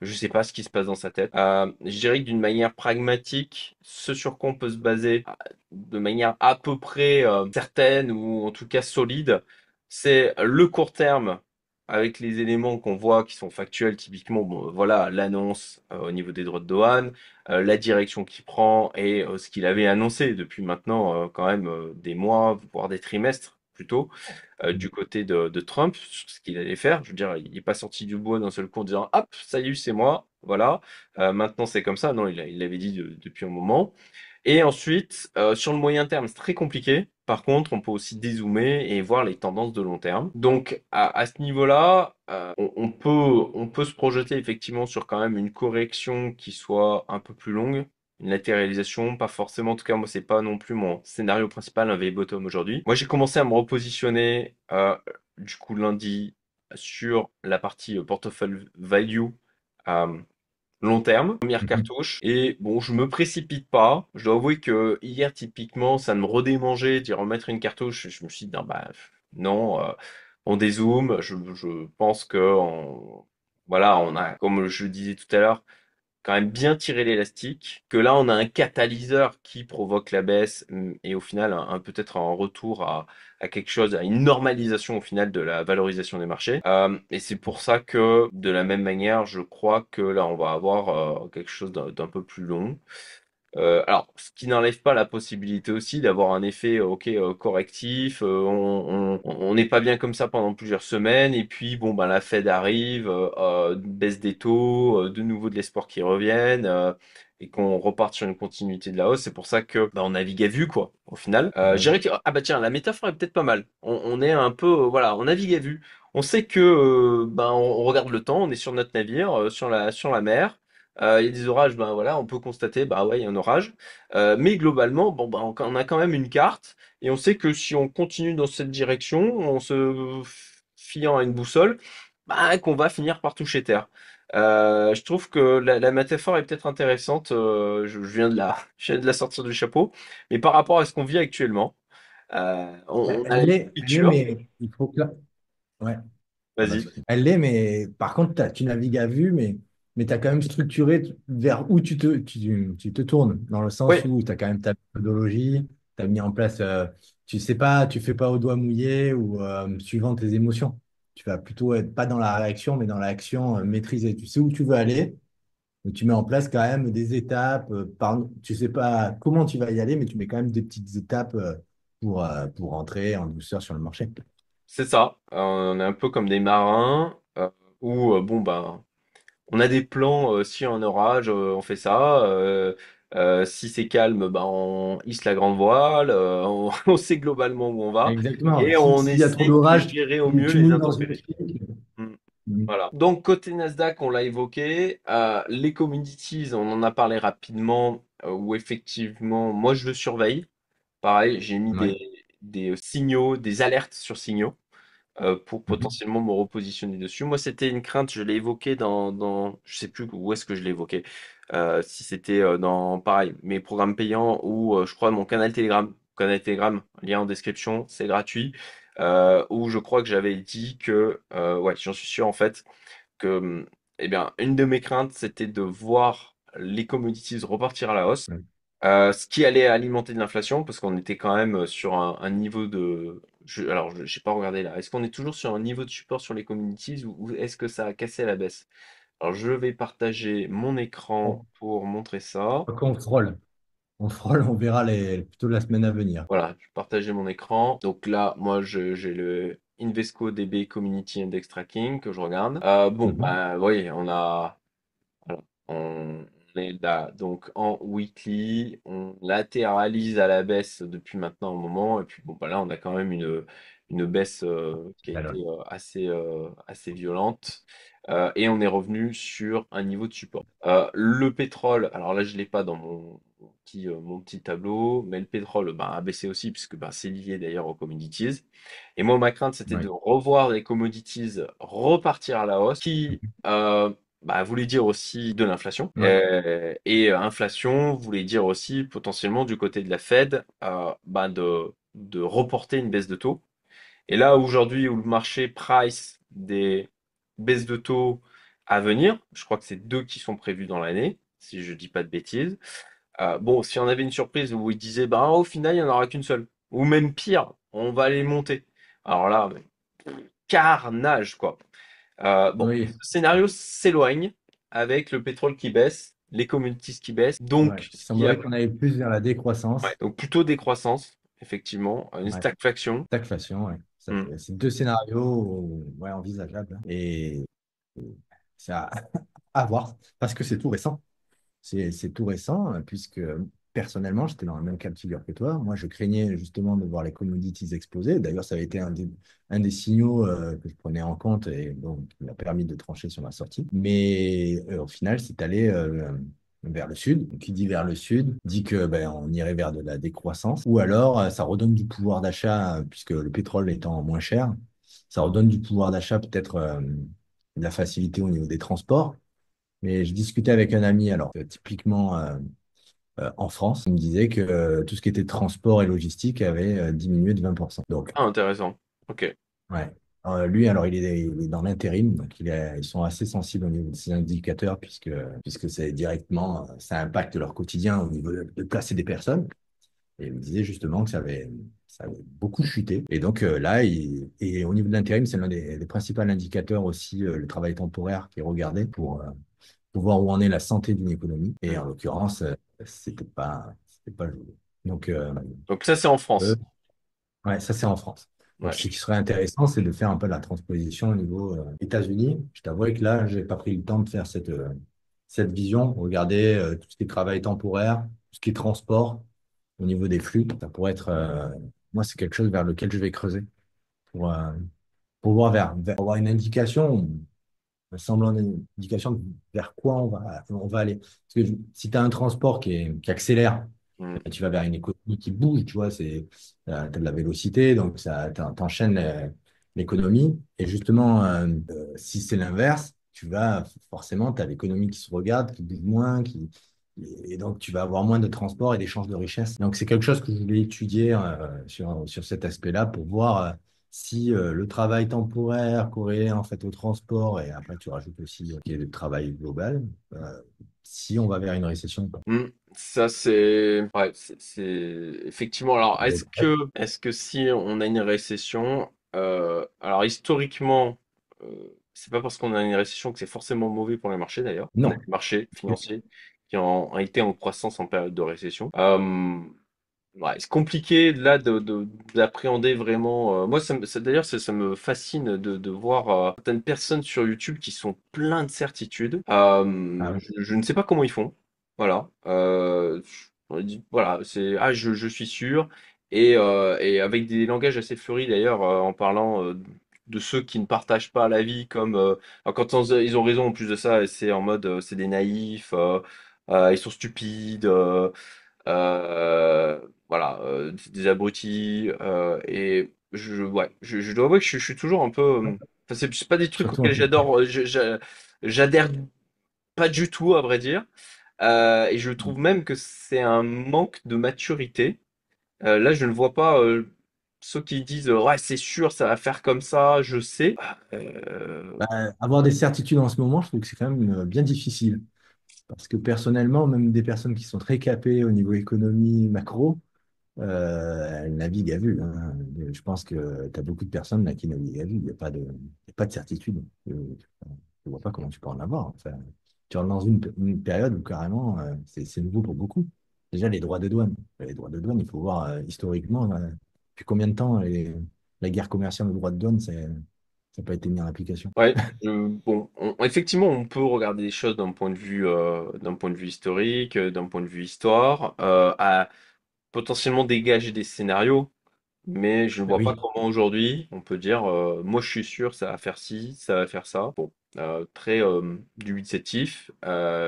Je sais pas ce qui se passe dans sa tête. Je dirais que d'une manière pragmatique, ce sur quoi on peut se baser de manière à peu près certaine ou en tout cas solide, c'est le court terme avec les éléments qu'on voit qui sont factuels, typiquement, bon, voilà, l'annonce au niveau des droits de douane, la direction qu'il prend et ce qu'il avait annoncé depuis maintenant quand même des mois, voire des trimestres plutôt du côté de Trump sur ce qu'il allait faire. Je veux dire, il n'est pas sorti du bois d'un seul coup en disant hop, salut, c'est moi, voilà, maintenant c'est comme ça. Non, il l'avait dit depuis un moment. Et ensuite, sur le moyen terme, c'est très compliqué. Par contre, on peut aussi dézoomer et voir les tendances de long terme. Donc, à ce niveau-là, on peut se projeter effectivement sur quand même une correction qui soit un peu plus longue. Une latéralisation, pas forcément, en tout cas, moi, c'est pas non plus mon scénario principal, un V bottom aujourd'hui. Moi, j'ai commencé à me repositionner, du coup, lundi, sur la partie portfolio value. euh, long terme, première Mhm. cartouche. Et bon, je me précipite pas. Je dois avouer que hier, typiquement, ça me redémangeait d'y remettre une cartouche. Je me suis dit, non, bah, non, on dézoome. Je pense que, voilà, on a, comme je le disais tout à l'heure, quand même bien tiré l'élastique, que là on a un catalyseur qui provoque la baisse et au final peut-être un retour à quelque chose, à une normalisation au final de la valorisation des marchés. Et c'est pour ça que de la même manière, je crois que là on va avoir quelque chose d'un peu plus long. Alors, ce qui n'enlève pas la possibilité aussi d'avoir un effet, ok, correctif. On n'est pas bien comme ça pendant plusieurs semaines, et puis bon, ben la Fed arrive, baisse des taux, de nouveau de l'espoir qui reviennent, et qu'on reparte sur une continuité de la hausse. C'est pour ça que ben, on navigue à vue, quoi. Au final, je Ouais. dirais que ah bah tiens, la métaphore est peut-être pas mal. On est un peu, voilà, on navigue à vue. On sait que ben on regarde le temps, on est sur notre navire, sur la mer. Il y a des orages, ben voilà, on peut constater, bah ouais, il y a un orage. Mais globalement, bon, ben, on a quand même une carte et on sait que si on continue dans cette direction, en se fiant à une boussole, bah, qu'on va finir par toucher terre. Je trouve que la métaphore est peut-être intéressante. Je viens de je viens de la sortir du chapeau, mais par rapport à ce qu'on vit actuellement, on a la même Elle l'est, culture. mais il faut que ouais. Ah bah, Vas-y. elle l'est, mais par contre, tu navigues à vue, mais tu as quand même structuré vers où tu te tournes, dans le Oui, sens où tu as quand même ta méthodologie, tu as mis en place, tu sais pas, tu fais pas au doigt mouillé ou suivant tes émotions. Tu vas plutôt être pas dans la réaction, mais dans l'action maîtrisée. Tu sais où tu veux aller, mais tu mets en place quand même des étapes. Tu sais pas comment tu vas y aller, mais tu mets quand même des petites étapes pour entrer en douceur sur le marché. c'est ça. On est un peu comme des marins où, bon, ben, on a des plans, si y a un orage, on fait ça. Si c'est calme, ben on hisse la grande voile. On sait globalement où on va Exactement. et on S'il y a trop essaie de d'orage, gérer au mieux tu les mouilles dans une intempéries. crique. Mm. Mhm. Voilà. Donc côté Nasdaq, on l'a évoqué. Les commodities, on en a parlé rapidement. Où effectivement, moi je le surveille. Pareil, j'ai mis Ouais. des signaux, des alertes sur signaux. pour Mhm. potentiellement me repositionner dessus. Moi, c'était une crainte, je l'ai évoqué je sais plus où est-ce que je l'ai évoqué. Si c'était dans, pareil, mes programmes payants ou je crois mon canal Telegram. Canal Telegram, lien en description, c'est gratuit. Où je crois que j'avais dit que, ouais, j'en suis sûr en fait, que, eh bien, une de mes craintes, c'était de voir les commodities repartir à la hausse. Ouais. Ce qui allait alimenter de l'inflation, parce qu'on était quand même sur un niveau de... alors, je n'ai pas regardé là. Est-ce qu'on est toujours sur un niveau de support sur les commodities ou est-ce que ça a cassé à la baisse? Alors, je vais partager mon écran On, pour montrer ça. on frôle. On frôle, on verra plutôt la semaine à venir. Voilà, je partageais mon écran. Donc là, moi, j'ai le Invesco DB Community Index Tracking que je regarde. Bon, Mhm. bah, vous voyez, voilà, on est là, donc en weekly, on latéralise à la baisse depuis maintenant un moment, et puis bon, bah là, on a quand même une baisse qui a été Alors, assez violente, et on est revenu sur un niveau de support. Le pétrole, alors là, je l'ai pas dans mon petit tableau, mais le pétrole bah, a baissé aussi, puisque bah, c'est lié d'ailleurs aux commodities. Et moi, ma crainte, c'était de ouais. revoir les commodities repartir à la hausse, qui bah, voulait dire aussi de l'inflation. Ouais. Et inflation voulait dire aussi potentiellement du côté de la Fed bah, de reporter une baisse de taux. Et là, aujourd'hui, où le marché price des baisses de taux à venir, je crois que c'est deux qui sont prévues dans l'année, si je dis pas de bêtises. Bon, si on avait une surprise où il disait, bah, au final, il n'y en aura qu'une seule. Ou même pire, on va les monter. Alors là, mais carnage, quoi. Bon, Oui. ce scénario s'éloigne avec le pétrole qui baisse, les commodities qui baissent, Ouais. donc Il ce qui a semblerait qu'on aille plus vers la ouais, décroissance. donc plutôt décroissance, effectivement, une Ouais. stagflation. Stagflation, ouais. Hmm. C'est deux scénarios ouais, envisageables, hein. Et c'est à voir, parce que c'est tout récent. C'est tout récent, puisque personnellement, j'étais dans le même cas de figure que toi. Moi, je craignais justement de voir les commodities exploser. D'ailleurs, ça avait été un des signaux que je prenais en compte et donc qui m'a permis de trancher sur ma sortie. Mais au final, c'est allé vers le sud. Qui dit vers le sud dit que ben, on irait vers de la décroissance. Ou alors, ça redonne du pouvoir d'achat, puisque le pétrole étant moins cher, ça redonne du pouvoir d'achat, peut-être de la facilité au niveau des transports. Mais je discutais avec un ami, alors typiquement en France, il me disait que tout ce qui était transport et logistique avait diminué de 20%. Donc, Ah, intéressant. Ok. ouais. Lui, alors, il est dans l'intérim, donc ils sont assez sensibles au niveau de ces indicateurs, puisque c'est directement, ça impacte leur quotidien au niveau de placer des personnes. Et il me disait justement que ça avait beaucoup chuté. Et donc là, et au niveau de l'intérim, c'est l'un des principaux indicateurs aussi, le travail temporaire qui est regardé pour voir où en est la santé d'une économie. Et Hmm. en l'occurrence, c'était pas le jour. Donc, Donc ça, c'est en eux, France. ouais, ça c'est en France. Donc, Ouais. ce qui serait intéressant, c'est de faire un peu la transposition au niveau États-Unis. Je t'avoue que là, j'ai pas pris le temps de faire cette vision. Regarder tout ce qui est travail temporaire, tout ce qui est transport au niveau des flux. Ça pourrait être, moi, c'est quelque chose vers lequel je vais creuser pour, euh, pour voir pour avoir une indication, un semblant d'indication de vers quoi on va aller. Parce que si tu as un transport qui accélère, Hmm. tu vas vers une économie qui bouge, tu vois, t'as de la vélocité, donc ça t'enchaînes l'économie. Et justement, si c'est l'inverse, tu vas forcément, tu as l'économie qui se regarde, qui bouge moins, et donc tu vas avoir moins de transport et d'échange de richesses. Donc c'est quelque chose que je voulais étudier sur cet aspect-là pour voir si le travail temporaire corrélé en fait au transport, et après tu rajoutes aussi qu'il y a le travail global, si on va vers une récession ou pas. Hmm. Ça, c'est ouais, c'est effectivement. Alors, Mais est-ce que si on a une récession, alors historiquement, c'est pas parce qu'on a une récession que c'est forcément mauvais pour les marchés d'ailleurs. On a non. des marchés financiers qui ont été en croissance en période de récession. Ouais, c'est compliqué là d'appréhender vraiment. Moi, d'ailleurs, ça me fascine de voir certaines personnes sur YouTube qui sont plein de certitudes. Ah oui. Je ne sais pas comment ils font. Voilà. Voilà, c'est je suis sûr. Et avec des langages assez fleuris d'ailleurs, en parlant de ceux qui ne partagent pas la vie, comme alors quand ils ont raison en plus de ça, c'est en mode c'est des naïfs, ils sont stupides. Voilà, des abrutis. Et ouais, je dois avouer que je suis toujours un peu. Enfin, c'est pas des trucs Surtout en auxquels tech. j'adore. J'adhère pas du tout, à vrai dire. Et je trouve même que c'est un manque de maturité. Là, je ne vois pas ceux qui disent ouais, c'est sûr, ça va faire comme ça, je sais. Bah, avoir des certitudes en ce moment, je trouve que c'est quand même bien difficile. Parce que personnellement, même des personnes qui sont très capées au niveau économie macro, elles naviguent à vue, hein. Je pense que tu as beaucoup de personnes là, qui naviguent à vue. Il y a pas de certitude. Je ne vois pas comment tu peux en avoir. Enfin, tu rentres dans une période où carrément, c'est nouveau pour beaucoup. Déjà, les droits de douane. Les droits de douane, il faut voir historiquement, depuis combien de temps la guerre commerciale, le droit de douane, ça n'a pas été mis en application. Ouais, bon, effectivement, on peut regarder les choses d'un point de vue historique, d'un point de vue histoire, à potentiellement dégager des scénarios. Mais je ne Ben vois pas oui. comment aujourd'hui on peut dire moi je suis sûr ça va faire ci, ça va faire ça. Bon, très dubitatif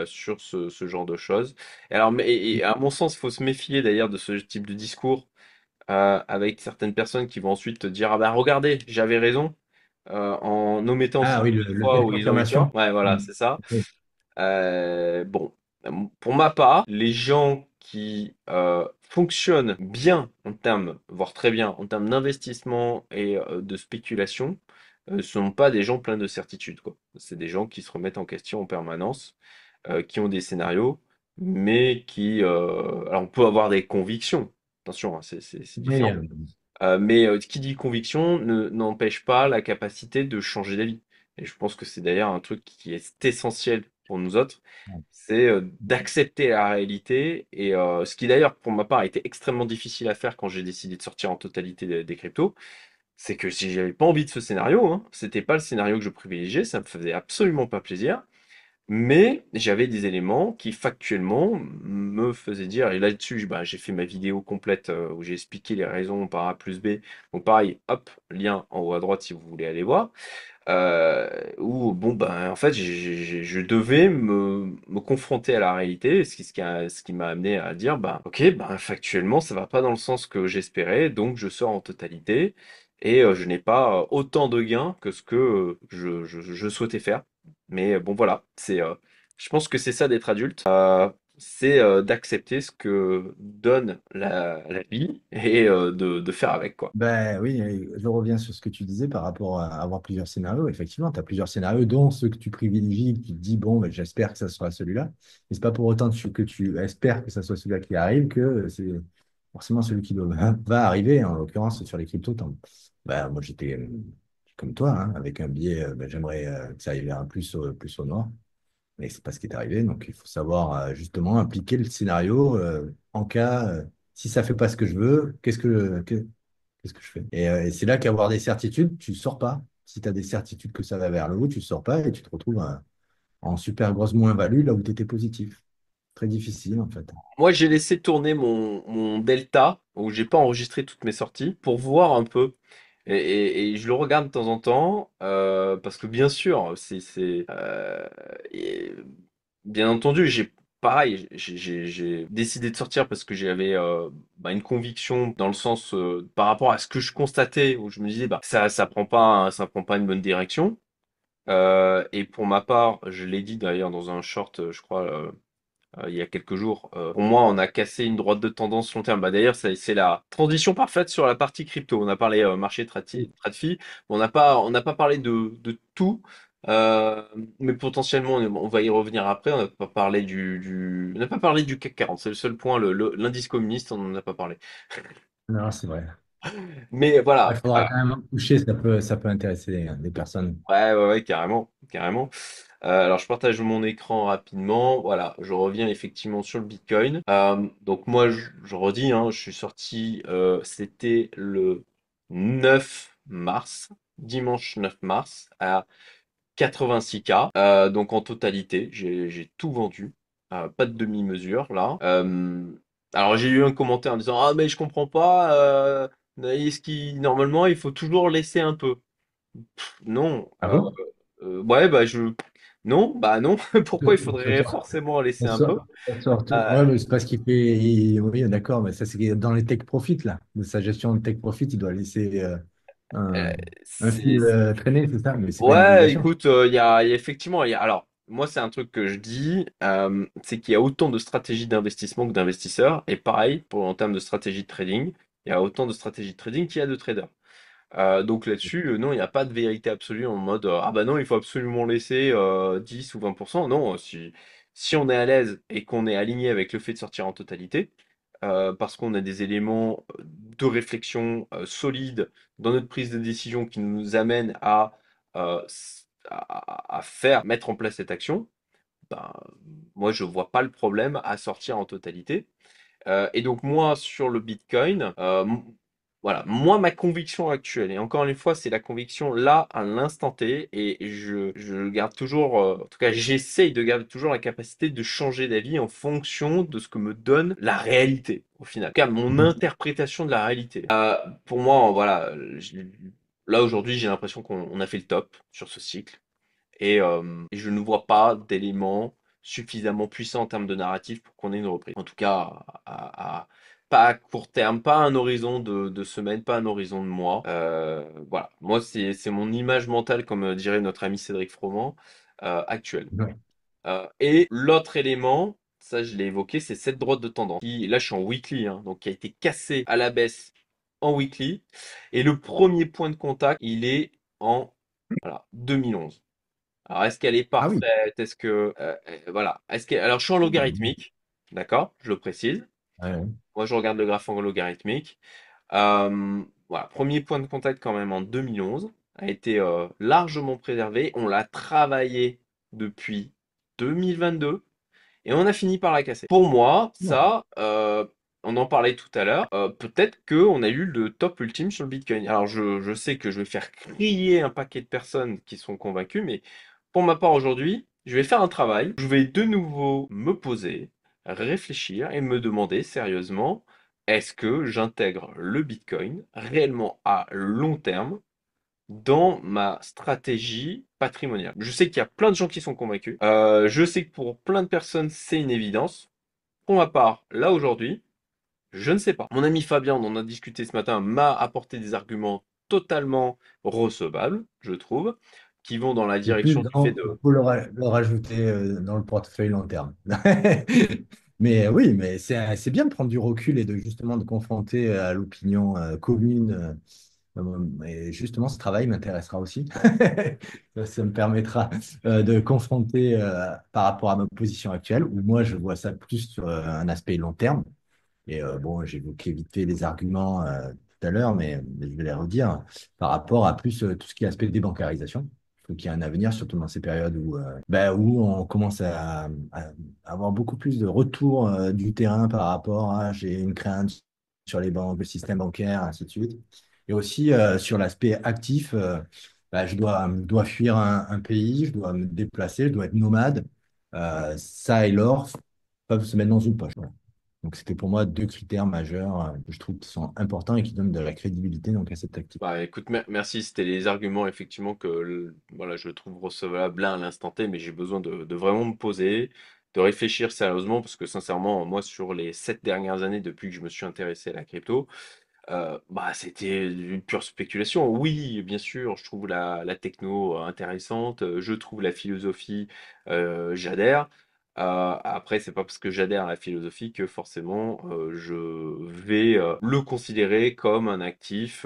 sur ce genre de choses. Et alors, et à mon sens, il faut se méfier d'ailleurs de ce type de discours avec certaines personnes qui vont ensuite te dire ah bah regardez, j'avais raison en omettant Ah ces oui, petites le biais fois de où ils ont eu tort. confirmation. Ouais, voilà, Mm. c'est ça. Oui. Bon, pour ma part, les gens qui fonctionnent bien en termes, voire très bien, en termes d'investissement et de spéculation, sont pas des gens pleins de certitudes, quoi. C'est des gens qui se remettent en question en permanence, qui ont des scénarios, mais qui... alors on peut avoir des convictions, attention, hein, c'est Oui, différent. Mais qui dit conviction n'empêche pas la capacité de changer d'avis. Et je pense que c'est d'ailleurs un truc qui est essentiel pour nous autres, c'est d'accepter la réalité. Et ce qui d'ailleurs, pour ma part, a été extrêmement difficile à faire quand j'ai décidé de sortir en totalité des cryptos, c'est que si j'avais pas envie de ce scénario, hein, c'était pas le scénario que je privilégiais, ça me faisait absolument pas plaisir. Mais j'avais des éléments qui factuellement me faisaient dire, et là-dessus, bah, j'ai fait ma vidéo complète où j'ai expliqué les raisons par A plus B. Donc pareil, hop, lien en haut à droite si vous voulez aller voir. Où bon ben en fait je devais me confronter à la réalité, ce qui m'a amené à dire bah ok ben factuellement ça va pas dans le sens que j'espérais, donc je sors en totalité et je n'ai pas autant de gains que ce que je souhaitais faire. Mais bon voilà, je pense que c'est ça d'être adulte. C'est d'accepter ce que donne la vie et de faire avec quoi. Ben oui, je reviens sur ce que tu disais par rapport à avoir plusieurs scénarios. Effectivement, tu as plusieurs scénarios, dont ceux que tu privilégies, que tu te dis, bon, ben, j'espère que ça sera celui-là. Mais c'est pas pour autant que tu espères que ça soit celui-là qui arrive que c'est forcément celui qui va arriver. En l'occurrence, sur les cryptos, ben, moi, j'étais comme toi, hein, avec un biais, ben, j'aimerais que ça aille vers un plus au noir. Mais c'est pas ce qui est arrivé. Donc, il faut savoir justement appliquer le scénario en cas, si ça fait pas ce que je veux, qu'est-ce que je fais? Et c'est là qu'avoir des certitudes, tu sors pas. Si tu as des certitudes que ça va vers le haut, tu sors pas et tu te retrouves en super grosse moins-value là où tu étais positif. Très difficile en fait. Moi, j'ai laissé tourner mon Delta, où j'ai pas enregistré toutes mes sorties, pour voir un peu. Et je le regarde de temps en temps, parce que bien sûr, et bien entendu, pareil, j'ai décidé de sortir parce que j'avais bah, une conviction dans le sens, par rapport à ce que je constatais, où je me disais, bah, ça prend pas une bonne direction. Et pour ma part, je l'ai dit d'ailleurs dans un short, je crois, il y a quelques jours. Pour moi, on a cassé une droite de tendance long terme. Bah, d'ailleurs, c'est la transition parfaite sur la partie crypto. On a parlé marché TradFi, on n'a pas parlé de tout. Euh, mais potentiellement, on va y revenir après. On n'a pas parlé on n'a pas parlé du CAC 40. C'est le seul point. L'indice communiste, on n'en a pas parlé. Non, c'est vrai. Mais Il voilà. faudra quand même en toucher, ça peut intéresser des personnes. Ouais, carrément, carrément. Alors, je partage mon écran rapidement. Voilà, je reviens effectivement sur le Bitcoin. Donc moi, je redis, hein, je suis sorti, c'était le 9 mars, dimanche 9 mars, à 86K. Donc en totalité, j'ai tout vendu. Pas de demi-mesure là. Alors j'ai eu un commentaire en disant, ah mais je comprends pas, est-ce qu'il normalement il faut toujours laisser un peu. Non, Ah bon? ouais, bah non, bah non. Pourquoi il Ça faudrait sort, forcément laisser ça un peu? sort, ça sort tout. Euh, Ouais, mais c'est parce qu'il fait. Oui, d'accord, mais ça, c'est dans les tech profits, là. De sa gestion de tech profit, il doit laisser. Euh, Un fil c'est traîné, c'est ça, mais c'est pas une Ouais, obligation. écoute, il y a effectivement, alors, moi, c'est un truc que je dis, c'est qu'il y a autant de stratégies d'investissement que d'investisseurs, et pareil, en termes de stratégie de trading, il y a autant de stratégies de trading qu'il y a de traders. Donc là-dessus, non, il n'y a pas de vérité absolue en mode, ah bah non, il faut absolument laisser 10 ou 20%. Non, si on est à l'aise et qu'on est aligné avec le fait de sortir en totalité, parce qu'on a des éléments de réflexion solides dans notre prise de décision qui nous amènent à faire, mettre en place cette action, ben, moi je vois pas le problème à sortir en totalité. Et donc moi sur le Bitcoin, voilà, moi ma conviction actuelle, et encore une fois c'est la conviction là à l'instant T, et je garde toujours, en tout cas j'essaye de garder toujours la capacité de changer d'avis en fonction de ce que me donne la réalité au final, en tout cas mon Mhm. interprétation de la réalité. Pour moi, voilà, là aujourd'hui j'ai l'impression qu'on a fait le top sur ce cycle. Et je ne vois pas d'éléments suffisamment puissants en termes de narratif pour qu'on ait une reprise. En tout cas, pas à court terme, pas à un horizon de semaines, pas à un horizon de mois. Voilà, moi c'est mon image mentale, comme dirait notre ami Cédric Froment, actuelle. Ouais. Et l'autre élément, ça je l'ai évoqué, c'est cette droite de tendance. Là je suis en weekly, hein, donc qui a été cassée à la baisse en weekly. Et le premier point de contact, il est en voilà, 2011. Alors, est-ce qu'elle est Ah oui. parfaite? Voilà. Alors, je suis en Mhm. logarithmique. D'accord? Je le précise. Ouais, ouais. Moi, je regarde le graphe en logarithmique. Voilà. Premier point de contact, quand même, en 2011. A été largement préservé. On l'a travaillé depuis 2022. Et on a fini par la casser. Pour moi, Ouais. ça, on en parlait tout à l'heure, peut-être qu'on a eu le top ultime sur le Bitcoin. Alors je sais que je vais faire crier un paquet de personnes qui sont convaincues, mais pour ma part aujourd'hui, je vais faire un travail. Je vais de nouveau me poser, réfléchir et me demander sérieusement, est-ce que j'intègre le Bitcoin réellement à long terme dans ma stratégie patrimoniale? Je sais qu'il y a plein de gens qui sont convaincus. Je sais que pour plein de personnes, c'est une évidence. Pour ma part, là aujourd'hui, je ne sais pas. Mon ami Fabien, on en a discuté ce matin, m'a apporté des arguments totalement recevables, je trouve, qui vont dans la C'est plus direction du fait dans, il de... faut le rajouter dans le portefeuille long terme. Mais oui, mais c'est bien de prendre du recul et de justement de confronter à l'opinion commune. Et justement, ce travail m'intéressera aussi. Ça me permettra de confronter par rapport à ma position actuelle, où moi je vois ça plus sur un aspect long terme. Et bon, j'ai évoqué vite fait les arguments tout à l'heure, mais je vais les redire par rapport à plus tout ce qui est aspect débancarisation. Je trouve qu'il y a un avenir, surtout dans ces périodes où on commence à avoir beaucoup plus de retour du terrain par rapport à j'ai une crainte sur les banques, le système bancaire, ainsi de suite. Et aussi sur l'aspect actif, je dois fuir un pays, je dois me déplacer, je dois être nomade. Ça et l'or peuvent se mettre dans une poche. Voilà. Donc, c'était pour moi deux critères majeurs que je trouve qui sont importants et qui donnent de la crédibilité donc, à cette tactique. Bah écoute, merci, c'était les arguments effectivement que voilà, je trouve recevables là à l'instant T, mais j'ai besoin de vraiment me poser, de réfléchir sérieusement, parce que sincèrement, moi sur les 7 dernières années depuis que je me suis intéressé à la crypto, bah, c'était une pure spéculation. Oui, bien sûr, je trouve la techno intéressante, je trouve la philosophie, j'adhère. Après, c'est pas parce que j'adhère à la philosophie que forcément je vais le considérer comme un actif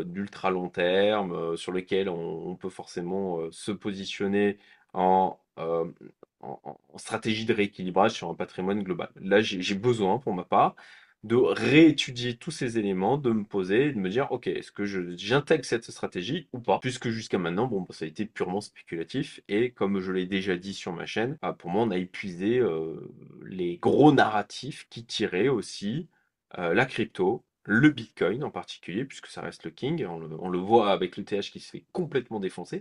d'ultra long terme sur lequel on peut forcément se positionner en, euh, en stratégie de rééquilibrage sur un patrimoine global. Là, j'ai besoin, pour ma part, de réétudier tous ces éléments, de me poser, et de me dire, ok, est-ce que j'intègre cette stratégie ou pas? Puisque jusqu'à maintenant, bon, bah, ça a été purement spéculatif, et comme je l'ai déjà dit sur ma chaîne, bah, pour moi, on a épuisé les gros narratifs qui tiraient aussi la crypto, le Bitcoin en particulier, puisque ça reste le king, on le voit avec l'ETH qui se fait complètement défoncer.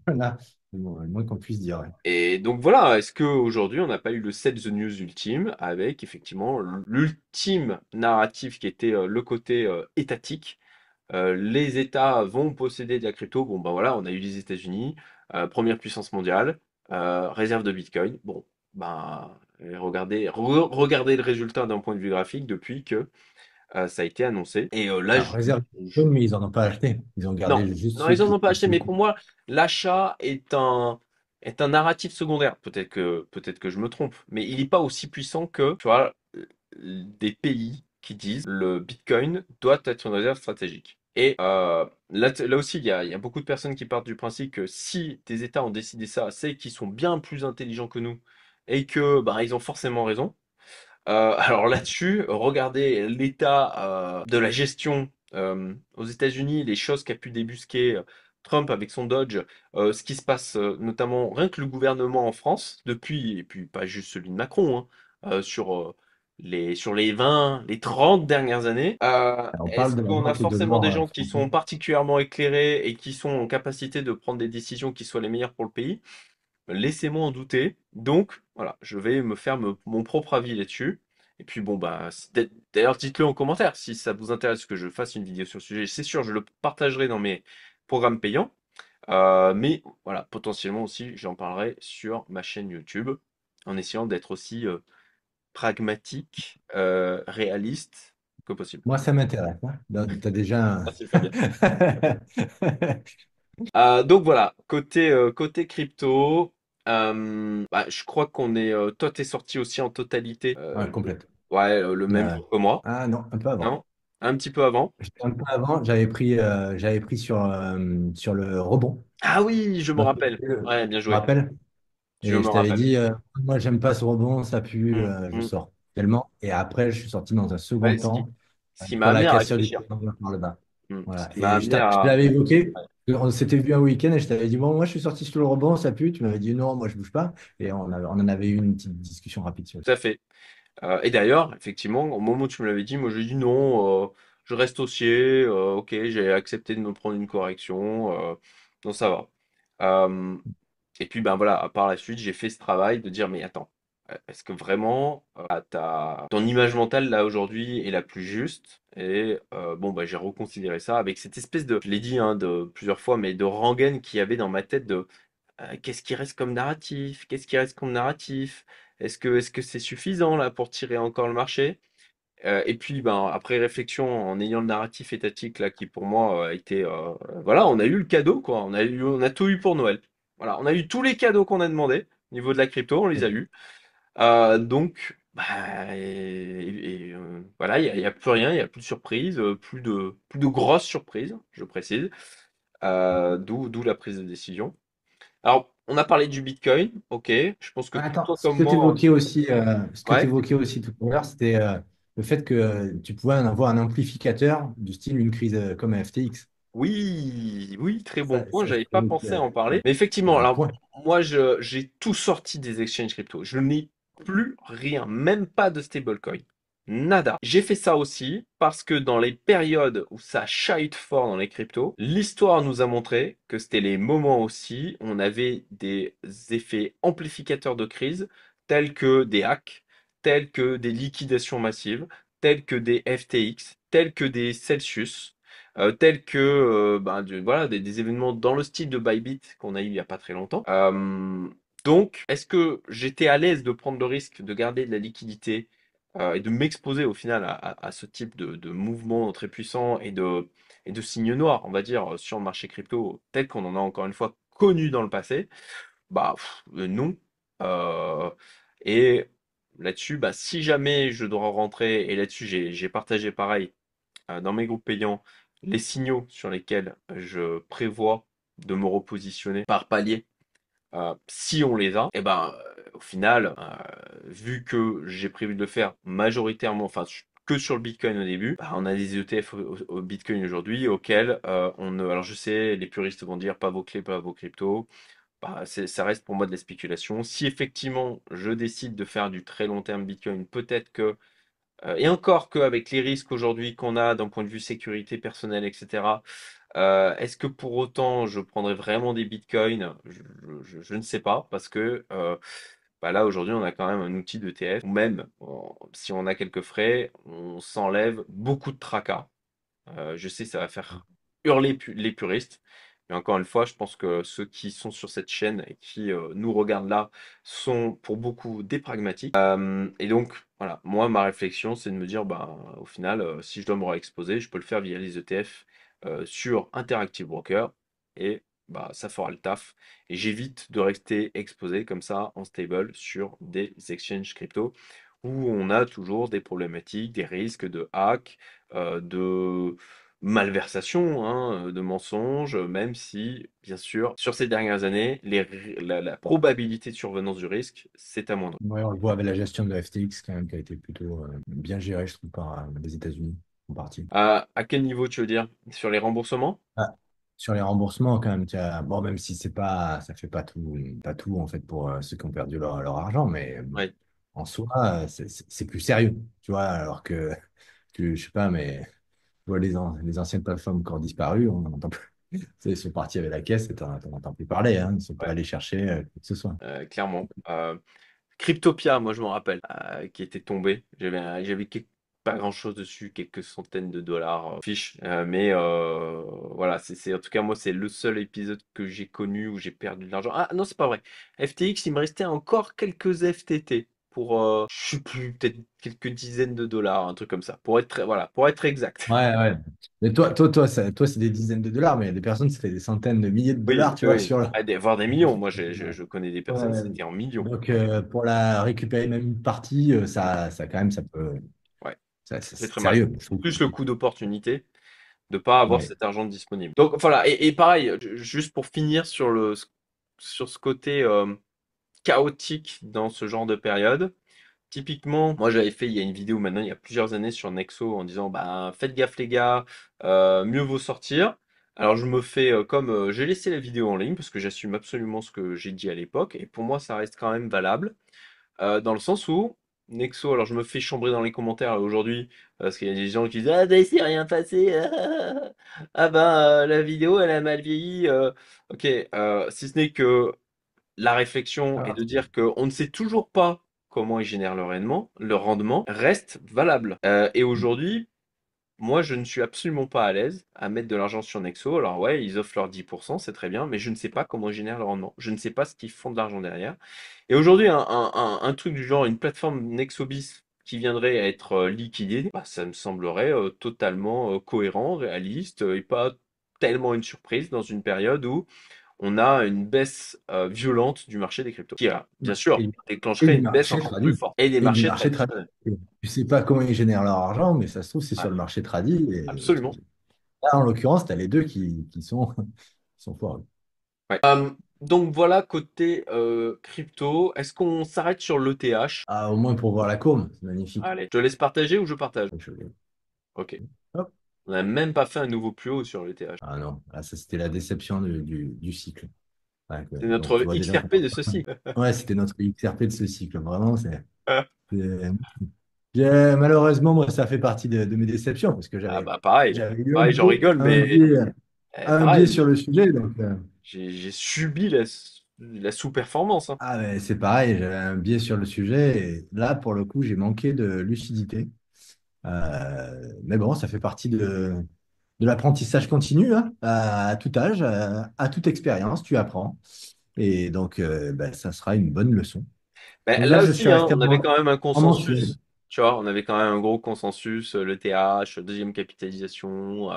Voilà, bon, le moins qu'on puisse dire. Ouais. Et donc voilà, est-ce qu'aujourd'hui on n'a pas eu le set the news ultime avec effectivement l'ultime narratif qui était le côté étatique. Les États vont posséder de la crypto. Bon ben voilà, on a eu les États-Unis, première puissance mondiale, réserve de Bitcoin. Bon, ben regardez le résultat d'un point de vue graphique depuis que Ça a été annoncé. Et là, Alors, réserve je- Bitcoin, mais ils n'en ont pas acheté. Ils ont non, gardé juste non, ceux ils en qui ont pas acheté. étaient Mais pour moi, l'achat est un narratif secondaire. Peut-être que je me trompe, mais il n'est pas aussi puissant que, tu vois, des pays qui disent le Bitcoin doit être une réserve stratégique. Et là aussi, il y a beaucoup de personnes qui partent du principe que si des États ont décidé ça, c'est qu'ils sont bien plus intelligents que nous et que bah, ils ont forcément raison. Alors là-dessus, regardez l'état de la gestion aux États-Unis, les choses qu'a pu débusquer Trump avec son Dodge, ce qui se passe notamment rien que le gouvernement en France depuis, et puis pas juste celui de Macron, hein, sur les 20, les 30 dernières années. On Est-ce parle de la qu'on a vente de forcément l'or des gens qui français. sont particulièrement éclairés et qui sont en capacité de prendre des décisions qui soient les meilleures pour le pays? Laissez-moi en douter. Donc, voilà, je vais me faire mon propre avis là-dessus. Et puis, bon, bah, d'ailleurs, dites-le en commentaire si ça vous intéresse que je fasse une vidéo sur le sujet. C'est sûr, je le partagerai dans mes programmes payants. Mais voilà, potentiellement aussi, j'en parlerai sur ma chaîne YouTube en essayant d'être aussi pragmatique, réaliste que possible. Moi, ça m'intéresse, hein. Donc, t'as déjà Merci Fabien. un... Donc voilà, côté crypto, bah, je crois qu'on est. Toi, t'es sorti aussi en totalité. Ouais, complète. Ouais, le même Euh, jour que moi, Ah non, un peu avant. non? Un petit peu avant. J'étais un peu avant, j'avais pris sur le rebond. Ah oui, je me Donc, rappelle. je Ouais, bien me joué. rappelle. Je Et me je t'avais rappelle. dit, moi, j'aime pas ce rebond, ça pue, Mm, je mm. sors tellement. Et après, je suis sorti dans un second Ouais, temps ce qui m'a pour la amené à cassure du réfléchir. triangle par le bas. Ce Voilà. qui m'a Et amené je te à. l'avais évoqué. On s'était vu un week-end et je t'avais dit, bon, moi, je suis sorti sur le rebond, ça pue. Tu m'avais dit, non, moi, je bouge pas. Et on en avait eu une petite discussion rapide sur Tout ça. à fait. Et d'ailleurs, effectivement, au moment où tu me l'avais dit, moi j'ai dit non, je reste haussier, ok, j'ai accepté de me prendre une correction, non, ça va. Euh, Et puis, ben voilà, par la suite, j'ai fait ce travail de dire, mais attends, est-ce que vraiment ton image mentale là aujourd'hui est la plus juste? Et bon, bah, j'ai reconsidéré ça avec cette espèce de, je l'ai dit hein, de plusieurs fois, mais de rengaine qu'il y avait dans ma tête de qu'est-ce qui reste comme narratif? Qu'est-ce qui reste comme narratif? Est-ce que c'est suffisant là pour tirer encore le marché? Et puis, ben, après réflexion, en ayant le narratif étatique là, qui pour moi a été, voilà, on a eu le cadeau quoi, on a tout eu pour Noël. Voilà, on a eu tous les cadeaux qu'on a demandé au niveau de la crypto, on les a eus. Donc, bah, voilà, il y a plus rien, il y a plus de surprise, plus de grosses surprises, je précise. D'où la prise de décision. Alors, on a parlé du Bitcoin, ok. Je pense que Ah, attends, toi comme moi, ce que tu ouais. évoquais aussi tout à l'heure, c'était le fait que tu pouvais en avoir un amplificateur du style une crise comme FTX. Oui, très bon point. Ça, je J'avais pas trouvais que pensé à en parler. Mais c'est effectivement, un alors point. moi, j'ai tout sorti des exchanges crypto. Je n'ai plus rien, même pas de stablecoin. Nada. J'ai fait ça aussi parce que dans les périodes où ça chahute fort dans les cryptos, l'histoire nous a montré que c'était les moments aussi où on avait des effets amplificateurs de crise, tels que des hacks, tels que des liquidations massives, tels que des FTX, tels que des Celsius tels que ben, voilà, des événements dans le style de Bybit qu'on a eu il n'y a pas très longtemps. Donc, est-ce que j'étais à l'aise de prendre le risque de garder de la liquidité et de m'exposer au final à ce type de mouvement très puissant et de signes noirs, on va dire, sur le marché crypto, tel qu'on en a encore une fois connu dans le passé? Bah non. Euh, et là-dessus, bah, si jamais je dois rentrer, et là-dessus j'ai partagé pareil dans mes groupes payants les signaux sur lesquels je prévois de me repositionner par palier. Si on les a, et ben au final, vu que j'ai prévu de le faire majoritairement, enfin que sur le Bitcoin au début, bah, on a des ETF au Bitcoin aujourd'hui auxquels on ne. Alors je sais, les puristes vont dire pas vos clés, pas vos cryptos. Bah, ça reste pour moi de la spéculation. Si effectivement je décide de faire du très long terme Bitcoin, peut-être que et encore qu'avec les risques aujourd'hui qu'on a d'un point de vue sécurité personnelle, etc., est-ce que pour autant je prendrais vraiment des bitcoins? Je ne sais pas, parce que bah là aujourd'hui on a quand même un outil d'ETF, ou même si on a quelques frais, on s'enlève beaucoup de tracas. Je sais, ça va faire hurler les puristes. Mais encore une fois, je pense que ceux qui sont sur cette chaîne et qui nous regardent là sont pour beaucoup des pragmatiques. Et donc, Voilà, moi, ma réflexion, c'est de me dire, bah, au final, si je dois me réexposer, je peux le faire via les ETF sur Interactive Broker et bah, ça fera le taf. Et j'évite de rester exposé comme ça en stable sur des exchanges crypto où on a toujours des problématiques, des risques de hack, de malversation, hein, de mensonges, même si, bien sûr, sur ces dernières années, la probabilité de survenance du risque s'est amoindrie. Ouais, on le voit avec la gestion de FTX quand même, qui a été plutôt bien gérée, je trouve, par les États-Unis en partie. À quel niveau tu veux dire? Sur les remboursements? Ah, sur les remboursements, quand même, bon, même si c'est pas, ça fait pas tout en fait pour ceux qui ont perdu leur argent, mais Oui. en soi, c'est plus sérieux, tu vois, alors que, je sais pas, mais tu vois, les anciennes plateformes qui ont disparu, on n'entend plus. Tu sais, ils sont partis avec la caisse et t'en entends plus parler, hein, ils ne sont pas Ouais, allés chercher quoi que ce soit. clairement. Cryptopia, moi je m'en rappelle, qui était tombé. Pas grand-chose dessus, quelques centaines de dollars fiches. Mais voilà, en tout cas moi c'est le seul épisode que j'ai connu où j'ai perdu de l'argent. Ah non, c'est pas vrai. FTX, il me restait encore quelques FTT pour, je sais plus, peut-être quelques dizaines de dollars, un truc comme ça. Voilà, pour être exact. Ouais, ouais. Mais toi, c'est des dizaines de dollars, mais il y a des personnes, ça fait des centaines de milliers de Oui, dollars, tu oui, vois, oui. sur le. Ah, voire des millions. Moi, je connais des personnes, Ouais. c'était en millions. Donc, pour la récupérer même une partie, quand même, ça peut. Ouais, ça fait C'est très mal. sérieux, je trouve. Plus le coût d'opportunité de pas avoir Ouais. cet argent disponible. Donc voilà, et pareil, juste pour finir sur ce côté chaotique dans ce genre de période. Typiquement, moi j'avais fait il y a une vidéo maintenant, il y a plusieurs années sur Nexo en disant bah faites gaffe les gars, mieux vaut sortir. Alors je me fais comme j'ai laissé la vidéo en ligne parce que j'assume absolument ce que j'ai dit à l'époque et pour moi ça reste quand même valable. Dans le sens où Nexo, alors je me fais chambrer dans les commentaires aujourd'hui parce qu'il y a des gens qui disent ah ben c'est rien passé, ah ben la vidéo elle a mal vieilli. Ok, si ce n'est que la réflexion est Alors, de dire qu'on ne sait toujours pas comment ils génèrent le rendement reste valable. Et aujourd'hui, moi, je ne suis absolument pas à l'aise à mettre de l'argent sur Nexo. Alors ouais, ils offrent leurs 10%, c'est très bien, mais je ne sais pas comment ils génèrent le rendement. Je ne sais pas ce qu'ils font de l'argent derrière. Et aujourd'hui, un truc du genre, une plateforme Nexobis qui viendrait à être liquidée, bah, ça me semblerait totalement cohérent, réaliste, et pas tellement une surprise dans une période où on a une baisse violente du marché des cryptos, qui, bien sûr, et, et déclencherait du une baisse marché encore plus tradit. forte. Et des Et du marchés marché tradit. traditionnels. Tu sais pas comment ils génèrent leur argent, mais ça se trouve, c'est Ouais, sur le marché tradit. Et absolument. là, en l'occurrence, tu as les deux qui sont, qui sont forts. Ouais. Donc voilà, côté crypto, est-ce qu'on s'arrête sur l'ETH? Ah, au moins pour voir la courbe, c'est magnifique. Allez, je te laisse partager ou je partage? Donc, Ok. hop. On n'a même pas fait un nouveau plus haut sur l'ETH. Ah non, là, ça c'était la déception du cycle. Ouais, C'est donc tu notre vois déjà qu'on. XRP de ceci. Ouais, c'était notre XRP de ce cycle. Vraiment, c'est- malheureusement, moi, ça fait partie de mes déceptions parce que Ah bah pareil, j'avais eu pareil, j'en rigole, mais un biais pareil, sur le sujet. Donc, j'ai subi la sous-performance, hein. ah, mais c'est pareil, j'avais un biais sur le sujet. Et là, pour le coup, j'ai manqué de lucidité. Mais bon, ça fait partie de l'apprentissage continu, hein, à tout âge, à toute expérience, tu apprends. Et donc, ben, ça sera une bonne leçon. Ben, Donc là, là je suis aussi, hein, resté on avait quand même un en mensuel. consensus. Tu vois, on avait quand même un gros consensus. Le TH, deuxième capitalisation.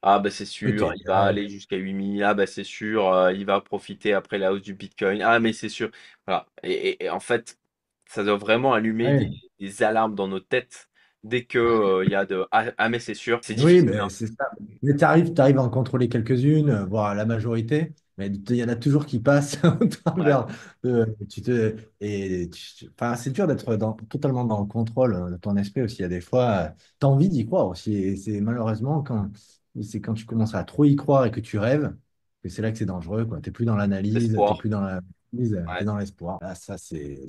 Ah, bah c'est sûr, il va ETH. aller jusqu'à 8000. Ah, bah c'est sûr, il va profiter après la hausse du Bitcoin. Ah, mais c'est sûr. Voilà. Et en fait, ça doit vraiment allumer Ouais. des alarmes dans nos têtes dès que, il y a de ah, mais c'est sûr. C'est Oui, difficile, mais hein. c'est ça. Mais tu arrives à en contrôler quelques-unes, voire la majorité, mais il y en a toujours qui passent au Ouais, travers enfin, c'est dur d'être totalement dans le contrôle de ton esprit aussi. Il y a des fois, tu as envie d'y croire aussi. Et c'est malheureusement c'est quand tu commences à trop y croire et que tu rêves, que c'est là que c'est dangereux, quoi. Tu n'es plus dans l'analyse, tu n'es l'espoir. plus dans la tu es Ouais, dans l'espoir. Là, ça, c'est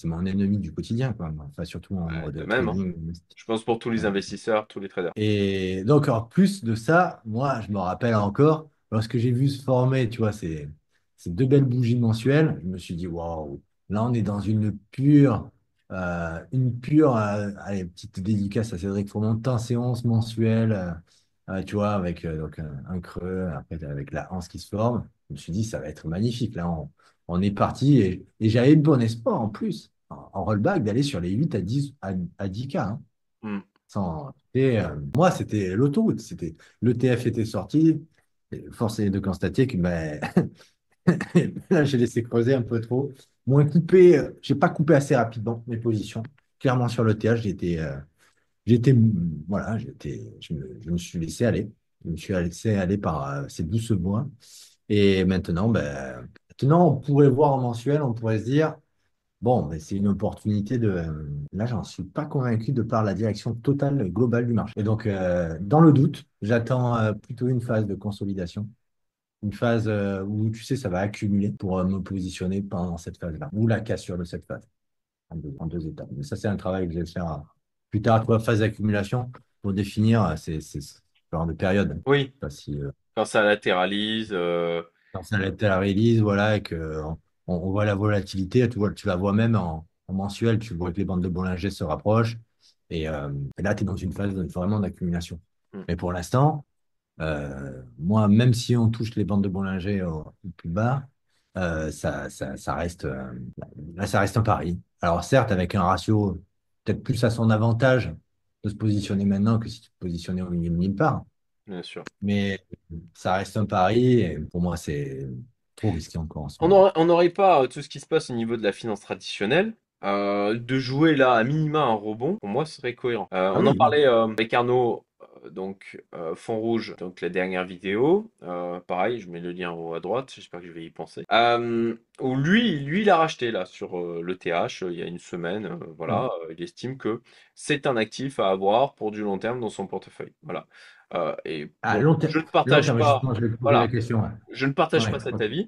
mon ennemi du quotidien, quoi. Enfin, surtout en ouais, de mode même, hein. trading. Je pense pour tous les investisseurs, tous les traders. Et donc, en plus de ça, moi, je me rappelle encore, lorsque j'ai vu se former, tu vois, ces deux belles bougies mensuelles, je me suis dit, waouh, là, on est dans allez, petite dédicace à Cédric Fromentin, séance mensuelle, tu vois, avec donc, un creux, après, avec la hanse qui se forme. Je me suis dit, ça va être magnifique. Là, on est parti et j'avais de bon espoir en plus. en rollback d'aller sur les 8 à 10K, hein. Hmm. Moi, c'était l'autoroute. L'ETF était sorti. Et force est de constater que ben, là, j'ai laissé creuser un peu trop. Moins coupé, j'ai pas coupé assez rapidement mes positions. Clairement, sur l'ETH, j'étais, voilà, je me suis laissé aller. Je me suis laissé aller par ces douces voies. Et maintenant, ben, maintenant, on pourrait voir en mensuel, on pourrait se dire, bon, mais c'est une opportunité de. Là, j'en suis pas convaincu de par la direction totale globale du marché. Et donc, dans le doute, j'attends plutôt une phase de consolidation, une phase où tu sais, ça va accumuler pour me positionner pendant cette phase-là, ou la cassure de cette phase, en deux étapes. Mais ça, c'est un travail que je vais faire plus tard, toi, phase d'accumulation, pour définir ce genre de période. Je sais Oui, pas si, quand ça latéralise, quand ça la release, voilà, et que on voit la volatilité, tu la vois même en mensuel, tu vois que les bandes de Bollinger se rapprochent, et là, tu es dans une phase vraiment d'accumulation. hmm, Mais pour l'instant, moi, même si on touche les bandes de Bollinger au plus bas, ça reste, là, ça reste un pari. Alors certes, avec un ratio peut-être plus à son avantage de se positionner maintenant que si tu te positionnais au milieu de nulle part, bien sûr. mais ça reste un pari et pour moi, c'est trop risqué encore en ce moment. On n'aurait pas tout ce qui se passe au niveau de la finance traditionnelle. De jouer là à minima un rebond, pour moi, ce serait cohérent. Ah On en oui, oui. parlait avec Arnaud, donc Fond Rouge, donc la dernière vidéo. Pareil, je mets le lien en haut à droite, j'espère que je vais y penser. Où lui, il a racheté là sur le TH il y a une semaine. Ouais. Voilà, il estime que c'est un actif à avoir pour du long terme dans son portefeuille. Voilà. Et Ah, bon, je ne long partage terme, pas. justement, je vais te poser la Voilà. question. Ouais, Je ne partage ouais, pas cet ok. avis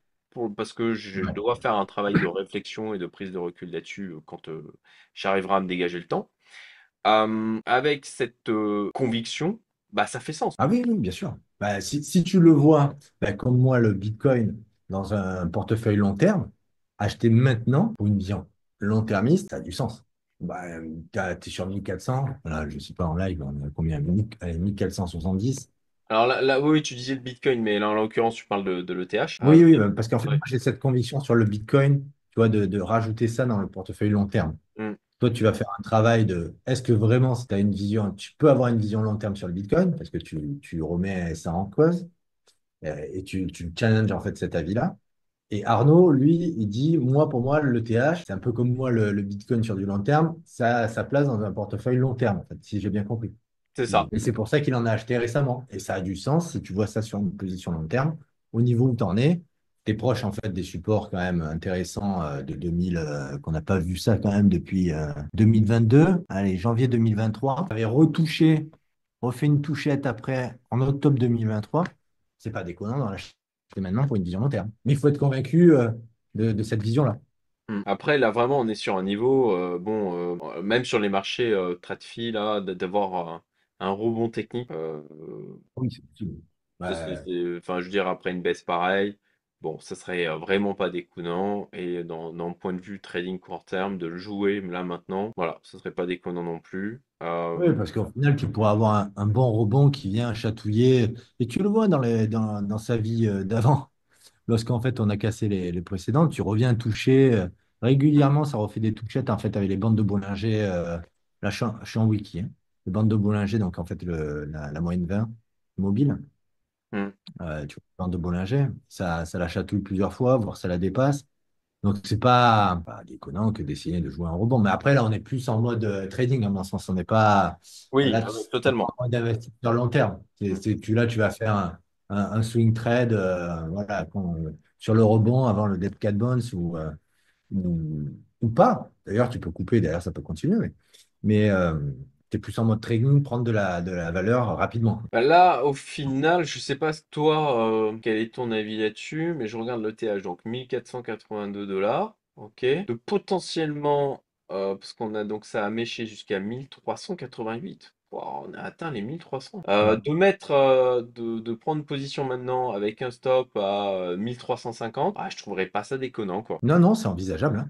parce que je Ouais. dois faire un travail de réflexion et de prise de recul là-dessus quand j'arriverai à me dégager le temps. Avec cette conviction, bah ça fait sens. Ah oui, oui, bien sûr. Bah, si tu le vois, bah, comme moi, le Bitcoin dans un portefeuille long terme, acheter maintenant pour une vision long-termiste, ça a du sens. Bah, tu es sur 1400, là, je ne sais pas en live, on est à combien? Allez, 1470. Alors là, oui, tu disais le Bitcoin, mais là en l'occurrence, tu parles de l'ETH. Oui, oui, bah, parce qu'en fait, moi, Ouais. j'ai cette conviction sur le Bitcoin, tu vois, de rajouter ça dans le portefeuille long terme. Mm, Toi, tu vas faire un travail de est-ce que vraiment, si tu as une vision, tu peux avoir une vision long terme sur le Bitcoin, parce que tu remets ça en cause et tu challenges en fait cet avis-là. Et Arnaud, lui, il dit, moi, pour moi, le TH, c'est un peu comme moi, le Bitcoin sur du long terme, ça a sa place dans un portefeuille long terme, en fait, si j'ai bien compris. c'est ça. Et c'est pour ça qu'il en a acheté récemment. Et ça a du sens si tu vois ça sur une position long terme. Au niveau où tu en es, tu es proche en fait des supports quand même intéressants de 2000, qu'on n'a pas vu ça quand même depuis 2022. Allez, janvier 2023. On avait retouché, refait une touchette après en octobre 2023. C'est pas déconnant d'en acheter maintenant pour une vision long terme. Mais il faut être convaincu de cette vision-là. Mm. Après, là vraiment, on est sur un niveau, bon, même sur les marchés TradFi, là, d'avoir un rebond technique. Oui, c'est possible. Bah, Enfin, je veux dire, après une baisse pareille, bon, ça serait vraiment pas déconnant. Et dans le point de vue trading court terme, de le jouer là maintenant, voilà, ça serait pas déconnant non plus. oui, parce qu'au final, tu pourras avoir un bon rebond qui vient chatouiller. Et tu le vois dans sa vie d'avant. Lorsqu'en fait, on a cassé les précédentes, tu reviens toucher régulièrement. Ça refait des touchettes en fait avec les bandes de Bollinger. Là, je suis en wiki, hein. Les bandes de Bollinger, donc en fait, la moyenne 20 mobile. Hmm. Tu vois, les bandes de Bollinger, ça la chatouille plusieurs fois, voire ça la dépasse. Donc, c'est pas déconnant que d'essayer de jouer un rebond. Mais après, là, on est plus en mode trading, à mon sens. On n'est pas. Oui, Là, ah oui, c'est pas totalement. en mode investisseur long terme. Hmm. Là, tu vas faire un swing trade voilà, sur le rebond avant le dead cat bounce ou, ou pas. D'ailleurs, tu peux couper, derrière, ça peut continuer. Mais tu es plus en mode trading, prendre de la valeur rapidement. Bah là, au final, je sais pas toi, quel est ton avis là-dessus, mais je regarde le TH, donc 1482 $, ok. De potentiellement, parce qu'on a donc ça a méché jusqu'à 1388. Wow, on a atteint les 1300. Ouais. De prendre position maintenant avec un stop à 1350, ah, je trouverais pas ça déconnant, quoi. Non, non, c'est envisageable, hein.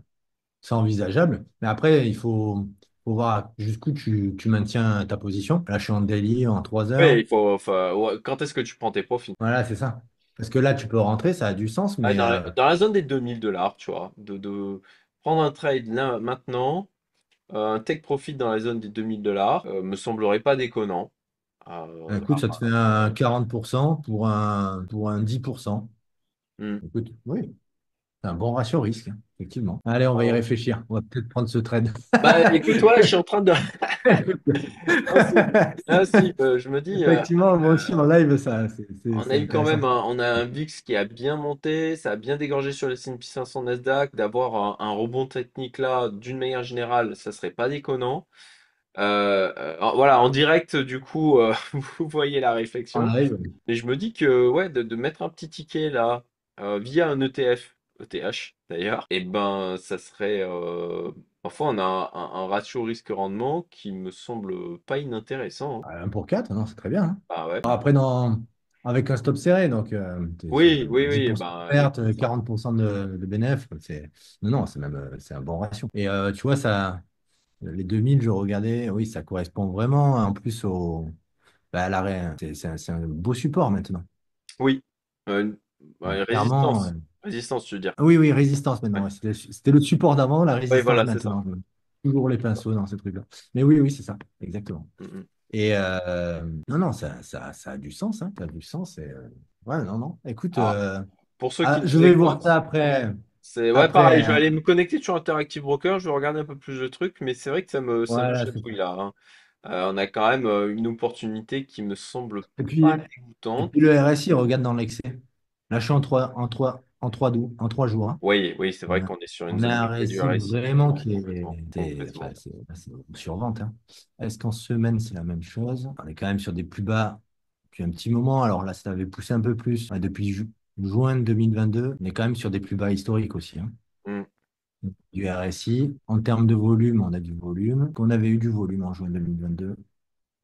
C'est envisageable. Mais après, faut voir jusqu'où tu maintiens ta position. Là, je suis en daily en 3 Ouais, heures. enfin, ouais, quand est-ce que tu prends tes profits? Voilà, c'est ça. Parce que là, tu peux rentrer, ça a du sens, Ouais, mais dans la zone des 2000 $, tu vois, de prendre un trade là maintenant, un take profit dans la zone des 2000 $, me semblerait pas déconnant. Écoute, ça te fait un 40% pour un 10%. Hmm. Écoute, oui, c'est un bon ratio risque, hein, effectivement. Allez, on va y Ouais. réfléchir. On va peut-être prendre ce trade. Bah écoute, ouais, je suis en train de. Ah si, ah, si, je me dis, Effectivement, moi aussi en live, ça, on a c'est eu quand intéressant. même on a un VIX qui a bien monté, ça a bien dégorgé sur le S&P 500 Nasdaq, d'avoir un rebond technique là, d'une manière générale, ça serait pas déconnant. Voilà, en direct, du coup, vous voyez la En réflexion. live. Mais je me dis que ouais, de mettre un petit ticket là, via un ETF, ETH d'ailleurs, et ben ça serait parfois on a un ratio risque-rendement qui me semble pas inintéressant, hein. 1 pour 4, non, c'est très bien, hein. Ah ouais. Après, avec un stop serré, donc c'est Oui, oui, oui, 10% de bah oui, perte, c'est ça. 40% de bénéfice. Non, non, c'est même c'est un bon ratio. Et tu vois, ça, les 2000, je regardais, oui, ça correspond vraiment en plus bah, à l'arrêt. C'est un beau support maintenant. Oui. Euh, Donc, ouais, clairement, résistance. Résistance, tu veux dire. oui, oui, résistance Ouais. maintenant. Ouais. C'était le support d'avant, la Oui, résistance voilà, c'est ça. maintenant. Toujours les pinceaux dans ces trucs-là. Mais oui, oui, c'est ça, exactement. Mm, mm. Et non, non, ça a du sens, hein, ça a du sens. Et, ouais, non, non. Écoute, Alors, pour ceux qui je nous vais voir écoutent, ça après. c'est ouais, pareil, Après, je vais aller me connecter sur Interactive Broker, je vais regarder un peu plus de trucs, mais c'est vrai que ça me voilà, c'est ça. chatouille là, hein. On a quand même une opportunité qui me semble Et puis, pas et dégoûtante. puis le RSI, regarde dans l'excès. Là, je suis en 3 jours, hein. Oui, oui, c'est vrai On a, qu'on est sur une on a zone un baissière du RSI RSI. vraiment qui Complètement, enfin, complètement. c'est survente, hein. Est-ce qu'en semaine, c'est la même chose? On est quand même sur des plus bas depuis un petit moment. Alors là, ça avait poussé un peu plus. Depuis juin 2022, on est quand même sur des plus bas historiques aussi, hein, Mm. du RSI. En termes de volume, on a du volume. Qu'on avait eu du volume en juin 2022.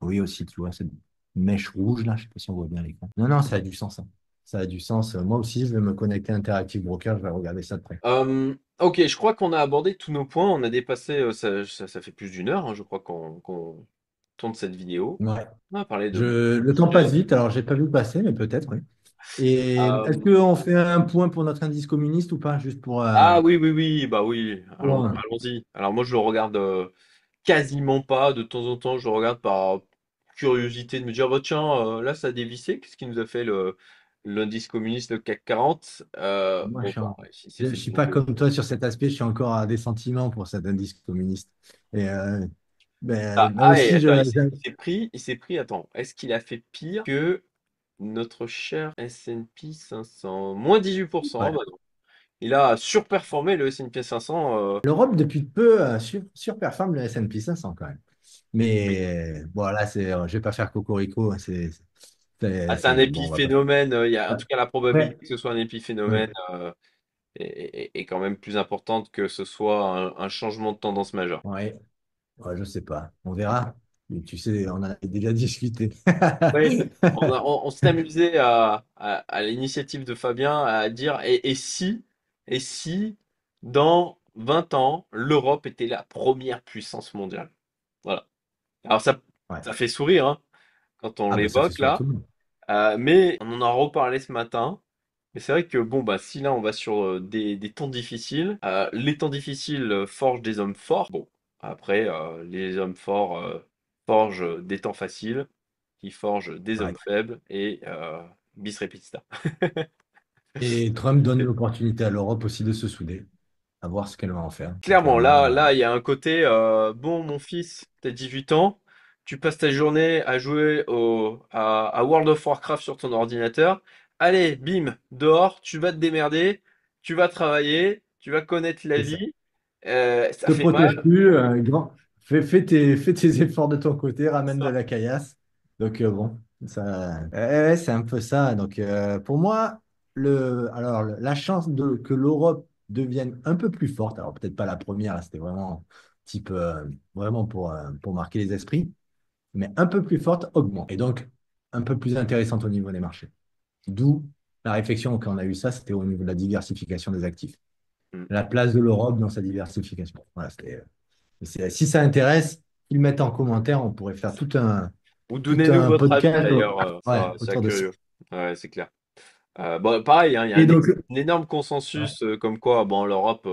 Oui, aussi, tu vois, cette mèche rouge là, je sais pas si on voit bien l'écran. Non, non, ça a du sens, hein. Ça a du sens. Moi aussi, je vais me connecter à Interactive Broker, je vais regarder ça de près. Ok, je crois qu'on a abordé tous nos points. On a dépassé, ça fait plus d'une heure, hein, je crois qu'on tourne cette vidéo. Ouais. On a parlé de beaucoup Le de temps sujets. passe vite, alors j'ai pas vu passer, mais peut-être, oui. Et est-ce Euh, qu'on fait un point pour notre indice communiste ou pas, juste ah oui, oui, oui, bah oui, pour, allons-y. Alors moi, je le regarde quasiment pas. De temps en temps, je le regarde par curiosité de me dire, bah tiens, là, ça a dévissé. Qu'est-ce qui nous a fait l'indice communiste, le CAC 40? moi, Bon, bah, il s'est je fait suis pas tomber. comme toi sur cet aspect, je suis encore à des sentiments pour cet indice communiste. Et Ah, ben ah, et aussi, attends, il s'est pris, attends, est-ce qu'il a fait pire que notre cher S&P 500? Moins 18%. Ah ouais. bah non. Il a surperformé le S&P 500. L'Europe, depuis peu, surperforme le S&P 500 quand même. Oui. Mais voilà, je vais pas faire cocorico, hein, Ah, c'est un bon, on va pas. épiphénomène. Il y a, en Ouais. tout cas, la Après, probabilité que ce soit un ouais, épiphénomène est quand même plus importante que ce soit un changement de tendance majeur. ouais, ouais, je sais pas. On verra. Mais tu sais, on a déjà discuté. Oui. On s'est amusé à l'initiative de Fabien à dire et si dans 20 ans l'Europe était la première puissance mondiale. Voilà. Alors Ouais. ça fait sourire, hein, quand on Ah ben ça fait l'évoque sourire là. tout le monde. Mais on en a reparlé ce matin. Mais c'est vrai que bon bah si là on va sur des temps difficiles, les temps difficiles forgent des hommes forts. Bon, après les hommes forts forgent des temps faciles, qui forgent des hommes Ouais. faibles et bis repetita. Et Trump donne l'opportunité à l'Europe aussi de se souder, à voir ce qu'elle va en faire. Clairement, là, Clairement, là, il y a un côté, bon, mon fils, t'as 18 ans, tu passes ta journée à jouer à World of Warcraft sur ton ordinateur. Allez, bim, dehors, tu vas te démerder, tu vas travailler, tu vas connaître la c'est ça. vie. Ça Te fait protège mal. plus, fais tes efforts de ton côté, ramène de Ça. la caillasse. Donc bon, ouais, c'est un peu ça. Donc pour moi, la chance que l'Europe devienne un peu plus forte, alors peut-être pas la première, là, c'était vraiment type vraiment pour marquer les esprits, mais un peu plus forte augmente. Et donc un peu plus intéressante au niveau des marchés. D'où la réflexion quand on a eu ça, c'était au niveau de la diversification des actifs. Mm. La place de l'Europe dans sa diversification. Voilà, si ça intéresse, qu'ils mettent en commentaire, on pourrait faire Ou tout donnez-nous un votre avis podcast d'ailleurs, ouais, ça c'est autour de ça. curieux. Ouais, c'est clair. Bon, pareil, hein, il y a Et donc, un énorme consensus comme quoi, bon, l'Europe,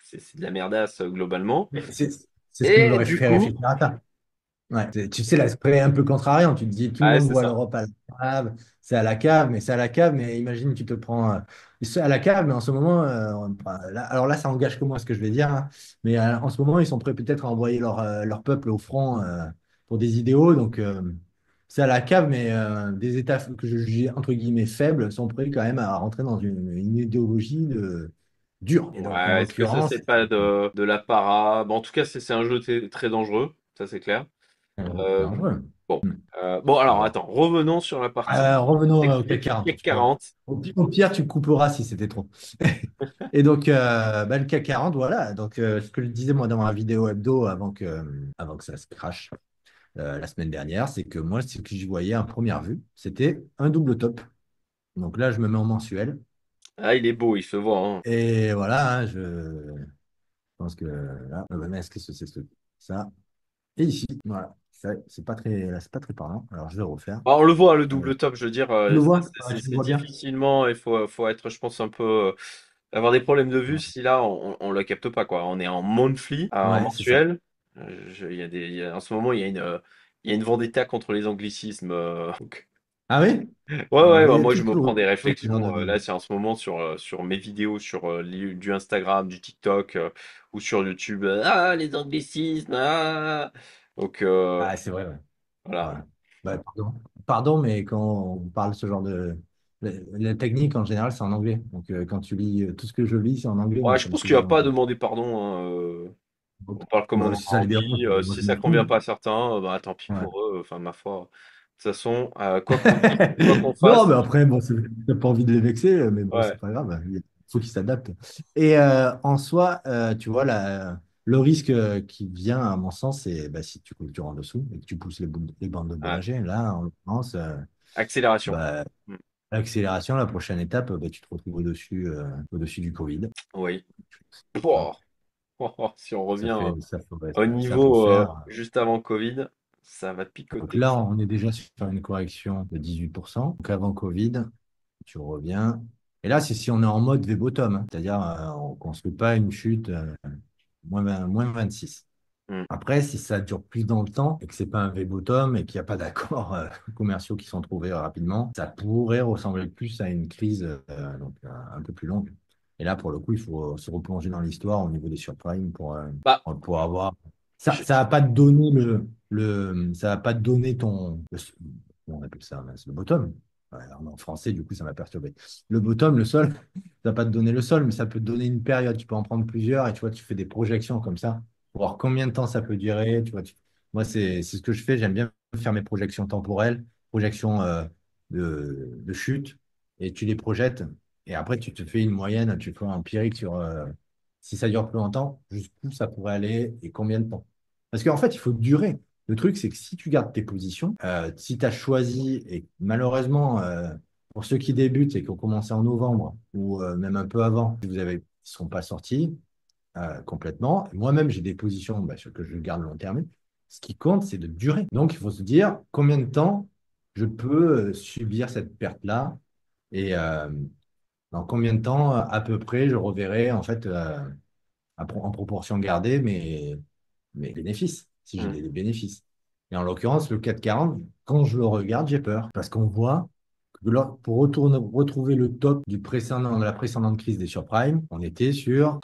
c'est de la merdasse globalement. Mais c'est ce qui nous Et aurait du fait coup, réfléchir à ça. Ouais, tu sais, l'aspect un peu contrariant, tu te dis, tout le ouais, monde c'est voit ça. l'Europe à la cave, c'est à la cave, mais c'est à la cave, mais imagine, tu te prends c'est à la cave, mais en ce moment, alors là, ça engage que moi ce que je vais dire, hein, mais en ce moment, ils sont prêts peut-être à envoyer leur peuple au front pour des idéaux, donc c'est à la cave, mais des États que je jugeais entre guillemets faibles sont prêts quand même à rentrer dans une idéologie dure. Et donc, en Ouais, est-ce que ça l'occurrence, c'est pas de la para? Bon, en tout cas, c'est un jeu très dangereux, ça c'est clair. c'est Euh, dangereux. bon, Hmm. bon alors Bon. attends, revenons sur la partie Revenons au CAC du 40. CAC 40. Au pire, tu couperas si c'était trop. Et donc, le CAC 40, voilà. Donc, ce que je disais moi dans ma vidéo hebdo avant que ça se crache la semaine dernière, c'est que moi, ce que j'y voyais en première vue, c'était un double top. Donc là, je me mets en mensuel. Ah, il est beau, il se voit, hein. Et voilà, hein, je pense que là, mais est-ce que c'est ça? Et ici, voilà. C'est pas très, là, c'est pas très parlant. Alors, je vais refaire. Bah, on le voit, le Euh, double top, je veux dire, tu le ça, vois? Ah, tu le c'est vois bien? difficilement, faut être, je pense, un peu, avoir des problèmes de vue si là, on le capte pas, quoi. On est en monthly, en Ouais, c'est ça. mensuel. En ce moment, il y a une vendetta contre les anglicismes. Ah oui? Ouais, Alors, ouais, bah, j'ai moi, je me prends toujours des ce genre réflexions. d'avis. Là, c'est en ce moment sur mes vidéos, sur du Instagram, du TikTok ou sur YouTube. Ah, les anglicismes, ah! Donc, Ah, c'est vrai, ouais. voilà. Ouais. Bah, pardon. Pardon, mais quand on parle ce genre de. La technique, en général, c'est en anglais. Donc, quand tu lis tout ce que je lis, c'est en anglais, Ouais, donc je ça me pense qu'il n'y a fait. pas à demander pardon, hein. Donc, On parle comme on bah, a si ça les dérange, envie. moi Si je m'en ça convient fous. pas à certains, bah, tant pis Ouais. pour eux. Enfin, ma foi. De toute façon, quoi qu'on dise, quoi qu'on Non, fasse, mais après, bon, t'as pas envie de les vexer, mais bon, ouais. c'est pas grave. Il faut qu'ils s'adaptent. Et en soi, tu vois, le risque qui vient, à mon sens, c'est bah, si tu clôtures en dessous et que tu pousses les bandes de Ouais. Bollinger. Là, en l'occurrence, Accélération. bah, Mm. l'accélération, la prochaine étape, bah, tu te retrouves au-dessus du Covid. Oui. Hein. Pouah. Si on Ça revient fait, ça, faut, au ça faut niveau faire. juste avant Covid, ça va Donc picoter. là, on est déjà sur une correction de 18%. Donc avant Covid, tu reviens. Et là, c'est si on est en mode V-bottom, hein. C'est-à-dire on ne construit pas une chute moins 26. Mm. Après, si ça dure plus dans le temps et que c'est pas un V-bottom et qu'il n'y a pas d'accords commerciaux qui sont trouvés rapidement, ça pourrait ressembler plus à une crise un peu plus longue. Et là, pour le coup, il faut se replonger dans l'histoire au niveau des surprimes Bah, pour avoir. Ça, je- ça va pas te donner ça va pas te donner comment on appelle ça, c'est le bottom. Ouais, alors, en français, du coup, ça m'a perturbé. Le bottom, le sol, ça va pas te donner le sol, mais ça peut te donner une période. Tu peux en prendre plusieurs et tu vois, tu fais des projections comme ça pour voir combien de temps ça peut durer. Tu vois, moi, c'est ce que je fais. J'aime bien faire mes projections temporelles, projections de chute, et tu les projettes. Et après, tu te fais une moyenne, tu fais un empirique sur si ça dure plus longtemps, jusqu'où ça pourrait aller et combien de temps. Parce qu'en fait, il faut durer. Le truc, c'est que si tu gardes tes positions, si tu as choisi, et malheureusement, pour ceux qui débutent et qui ont commencé en novembre ou même un peu avant, si vous avez, ils ne sont pas sortis, complètement. Moi-même, j'ai des positions bah, sur que je garde long terme. Ce qui compte, c'est de durer. Donc, il faut se dire combien de temps je peux subir cette perte-là et dans combien de temps, à peu près, je reverrai en fait en proportion gardée mes bénéfices, si j'ai mm. des bénéfices. Et en l'occurrence, le 440, quand je le regarde, j'ai peur parce qu'on voit que pour retrouver le top de la précédente crise des subprimes, on était sur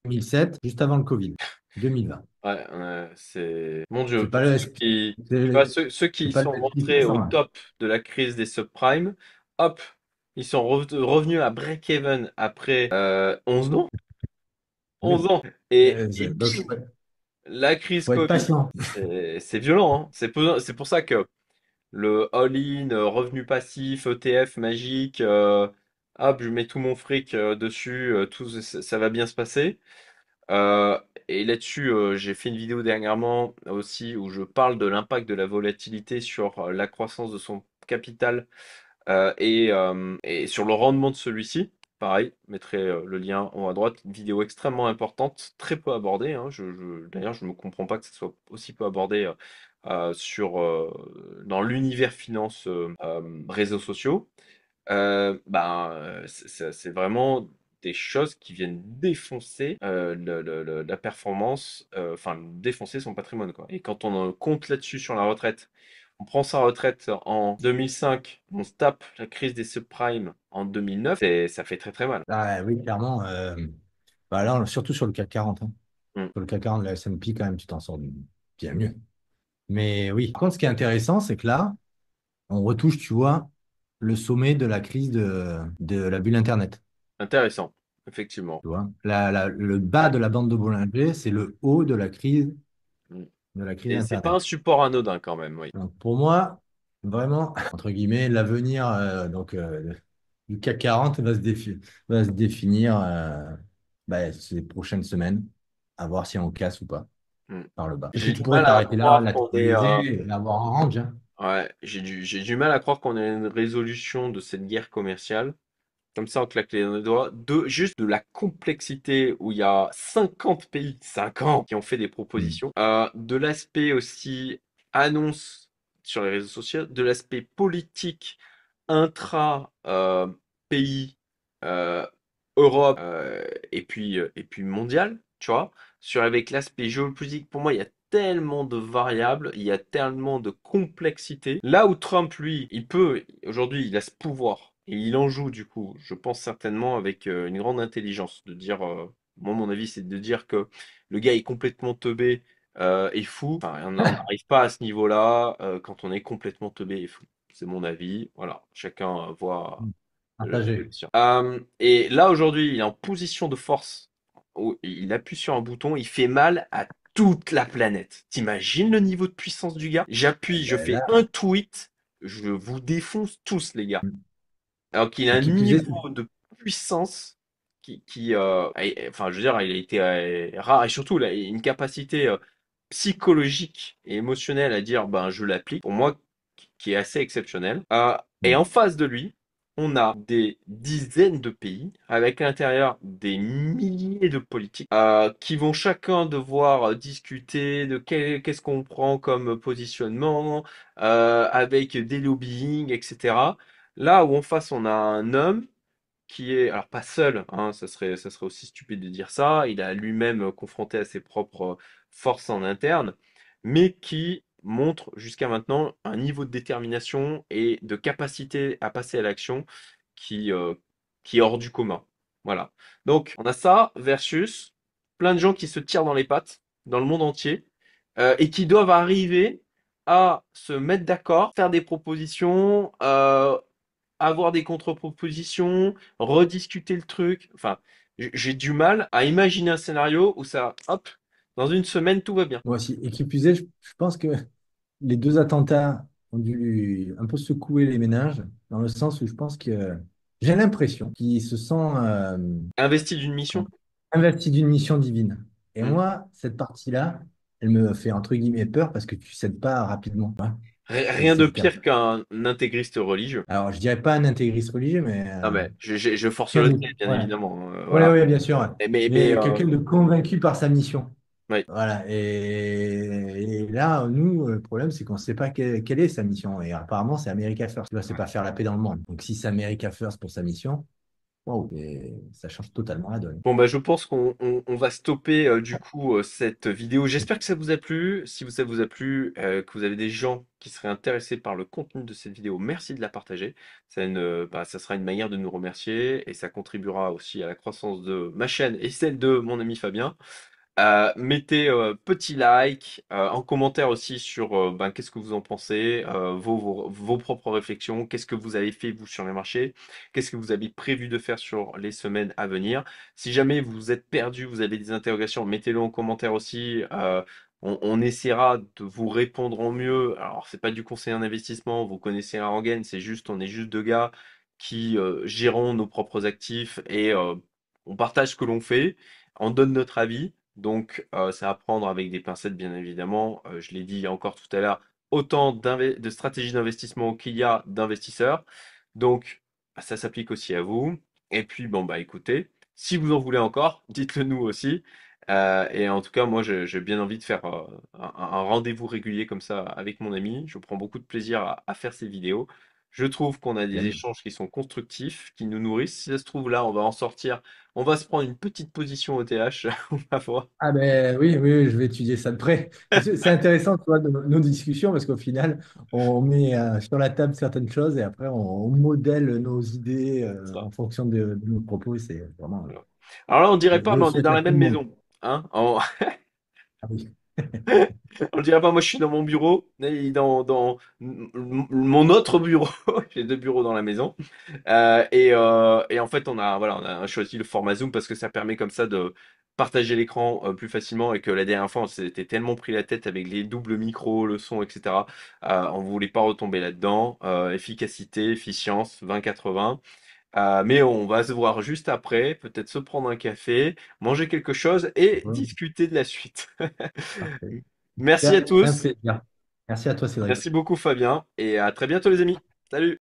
2007, juste avant le Covid, 2020. Ouais, c'est mon Dieu, C'est pas pour le, ceux qui, tu vois, c'est ceux c'est qui pas sont le S&P rentrés au 500, hein. top de la crise des subprimes, hop, ils sont revenus à break-even après 11 ans. Oui. 11 ans. Et Donc, bim, la crise faut être Covid. patient. C'est violent, hein. C'est pour ça que le all-in, revenu passif, ETF magique, hop, je mets tout mon fric dessus, ça va bien se passer. Euh, et là-dessus, j'ai fait une vidéo dernièrement aussi où je parle de l'impact de la volatilité sur la croissance de son capital et sur le rendement de celui-ci. Pareil, je mettrai le lien en haut à droite. Une vidéo extrêmement importante, très peu abordée, hein. D'ailleurs, je ne comprends pas que ce soit aussi peu abordé dans l'univers finance réseaux sociaux. C'est vraiment des choses qui viennent défoncer la performance, enfin défoncer son patrimoine, quoi. Et quand on compte là-dessus sur la retraite, on prend sa retraite en 2005, on se tape la crise des subprimes en 2009, ça fait très très mal. Ah, oui, clairement. Bah là, surtout sur le CAC 40, hein. Mm. Sur le CAC 40, le S&P, quand même, tu t'en sors bien mieux. Mais oui, par contre, ce qui est intéressant, c'est que là, on retouche, tu vois, le sommet de la crise de la bulle Internet. Intéressant, effectivement. Tu vois, le bas de la bande de Bollinger, c'est le haut Mm. de la crise Et c'est pas Internet. un support anodin quand même, oui. Donc pour moi, vraiment, entre guillemets, l'avenir du CAC 40 va se définir ces prochaines semaines, à voir si on casse ou pas Mm. par le bas. Parce que J'ai tu du pourrais mal à t'arrêter là, croire qu'on est, latéraliser et avoir un range, hein. ouais, j'ai du mal à croire qu'on ait une résolution de cette guerre commerciale. Comme ça, on claque les doigts. Juste de la complexité où il y a 50 pays, 50, qui ont fait des Hmm. propositions. De l'aspect aussi annonce sur les réseaux sociaux, de l'aspect politique intra pays, euh, Europe et puis mondial, tu vois. Avec l'aspect géopolitique, pour moi, il y a tellement de variables, il y a tellement de complexité. Là où Trump, lui, aujourd'hui, il a ce pouvoir et il en joue du coup, je pense certainement avec une grande intelligence, de dire, moi mon avis c'est de dire que le gars est complètement teubé et fou. Enfin, on n'arrive pas à ce niveau-là quand on est complètement teubé et fou. C'est mon avis, voilà, chacun voit le Partagé. sien. Et là aujourd'hui, il est en position de force, où il appuie sur un bouton, il fait mal à toute la planète. T'imagines le niveau de puissance du gars? J'appuie, je Ben fais là, un tweet, je vous défonce tous les gars. Alors qu'il a et un qui plus est, niveau de puissance enfin, je veux dire, il a été rare et surtout, il a une capacité psychologique et émotionnelle à dire, ben, je l'applique, pour moi, qui est assez exceptionnelle. Et en face de lui, on a des dizaines de pays avec à l'intérieur des milliers de politiques qui vont chacun devoir discuter de qu'est-ce qu'on prend comme positionnement avec des lobbying, etc. Là où en face, on a un homme qui est, alors pas seul, hein, ça serait aussi stupide de dire ça, il a lui-même confronté à ses propres forces en interne, mais qui montre jusqu'à maintenant un niveau de détermination et de capacité à passer à l'action qui, euh, qui est hors du commun. Voilà. Donc, on a ça versus plein de gens qui se tirent dans les pattes dans le monde entier et qui doivent arriver à se mettre d'accord, faire des propositions, avoir des contre-propositions, rediscuter le truc. Enfin, j'ai du mal à imaginer un scénario où ça, hop, dans une semaine, tout va bien. moi aussi. Et qui plus est, je pense que les deux attentats ont dû un peu secouer les ménages, dans le sens où je pense que j'ai l'impression qu'ils se sont Investi d'une mission. investis d'une mission divine. Et Hmm. moi, cette partie-là, elle me fait entre guillemets peur parce que tu cèdes pas rapidement, hein. Rien de C'est pire qu'un intégriste religieux. Alors, je dirais pas un intégriste religieux, mais Non mais je force le quelqu'un trait, bien ouais. évidemment. Ouais, Voilà. ouais, bien sûr, ouais. Mais Mais quelqu'un de convaincu par sa mission. ouais. Voilà. Et là, nous, le problème, c'est qu'on ne sait pas quelle est sa mission. Et apparemment, c'est America First. Tu vois, c'est pas faire la paix dans le monde. Donc, si c'est America First pour sa mission, waouh, et ça change totalement la donne. Bon bah je pense qu'on va stopper du coup cette vidéo. J'espère que ça vous a plu. Si ça vous a plu, que vous avez des gens qui seraient intéressés par le contenu de cette vidéo, merci de la partager. Ça sera une manière de nous remercier et ça contribuera aussi à la croissance de ma chaîne et celle de mon ami Fabien. Mettez petit like, en commentaire aussi sur ben, qu'est-ce que vous en pensez, vos propres réflexions, qu'est-ce que vous avez fait vous sur les marchés, qu'est-ce que vous avez prévu de faire sur les semaines à venir. Si jamais vous êtes perdu, vous avez des interrogations, mettez-le en commentaire aussi. On essaiera de vous répondre en mieux. Alors, c'est pas du conseil en investissement, vous connaissez la rengaine, on est juste deux gars qui gérons nos propres actifs et on partage ce que l'on fait, on donne notre avis. Donc, c'est à prendre avec des pincettes, bien évidemment. Je l'ai dit encore tout à l'heure, autant de stratégies d'investissement qu'il y a d'investisseurs. Donc, bah, ça s'applique aussi à vous. Et puis, bon, bah écoutez, si vous en voulez encore, dites-le nous aussi. Et en tout cas, moi, j'ai bien envie de faire un rendez-vous régulier comme ça avec mon ami. Je prends beaucoup de plaisir à faire ces vidéos. Je trouve qu'on a des Bien. échanges qui sont constructifs, qui nous nourrissent. Si ça se trouve, là, on va en sortir. On va se prendre une petite position au TH. On va voir. Ah ben oui, oui, oui, je vais étudier ça de près. C'est intéressant, tu vois, nos discussions, parce qu'au final, on met sur la table certaines choses et après, on modèle nos idées Ça. en fonction de nos propos. Et c'est vraiment Voilà. Alors là, on dirait pas, je mais le on est souhaite dans à la tout même le monde. maison. Hein? Ah oui. On dirait pas, moi je suis dans mon bureau, et mon autre bureau. J'ai deux bureaux dans la maison. Et en fait, voilà, on a choisi le format Zoom parce que ça permet comme ça de partager l'écran plus facilement et que la dernière fois, on s'était tellement pris la tête avec les doubles micros, le son, etc. On voulait pas retomber là-dedans. Efficacité, efficience, 20-80. Mais on va se voir juste après, peut-être se prendre un café, manger quelque chose et Bon, discuter de la suite. parfait. Merci à Super, c'est un tous. plaisir. Merci à toi, Cédric. Merci beaucoup Fabien et à très bientôt les amis. Salut!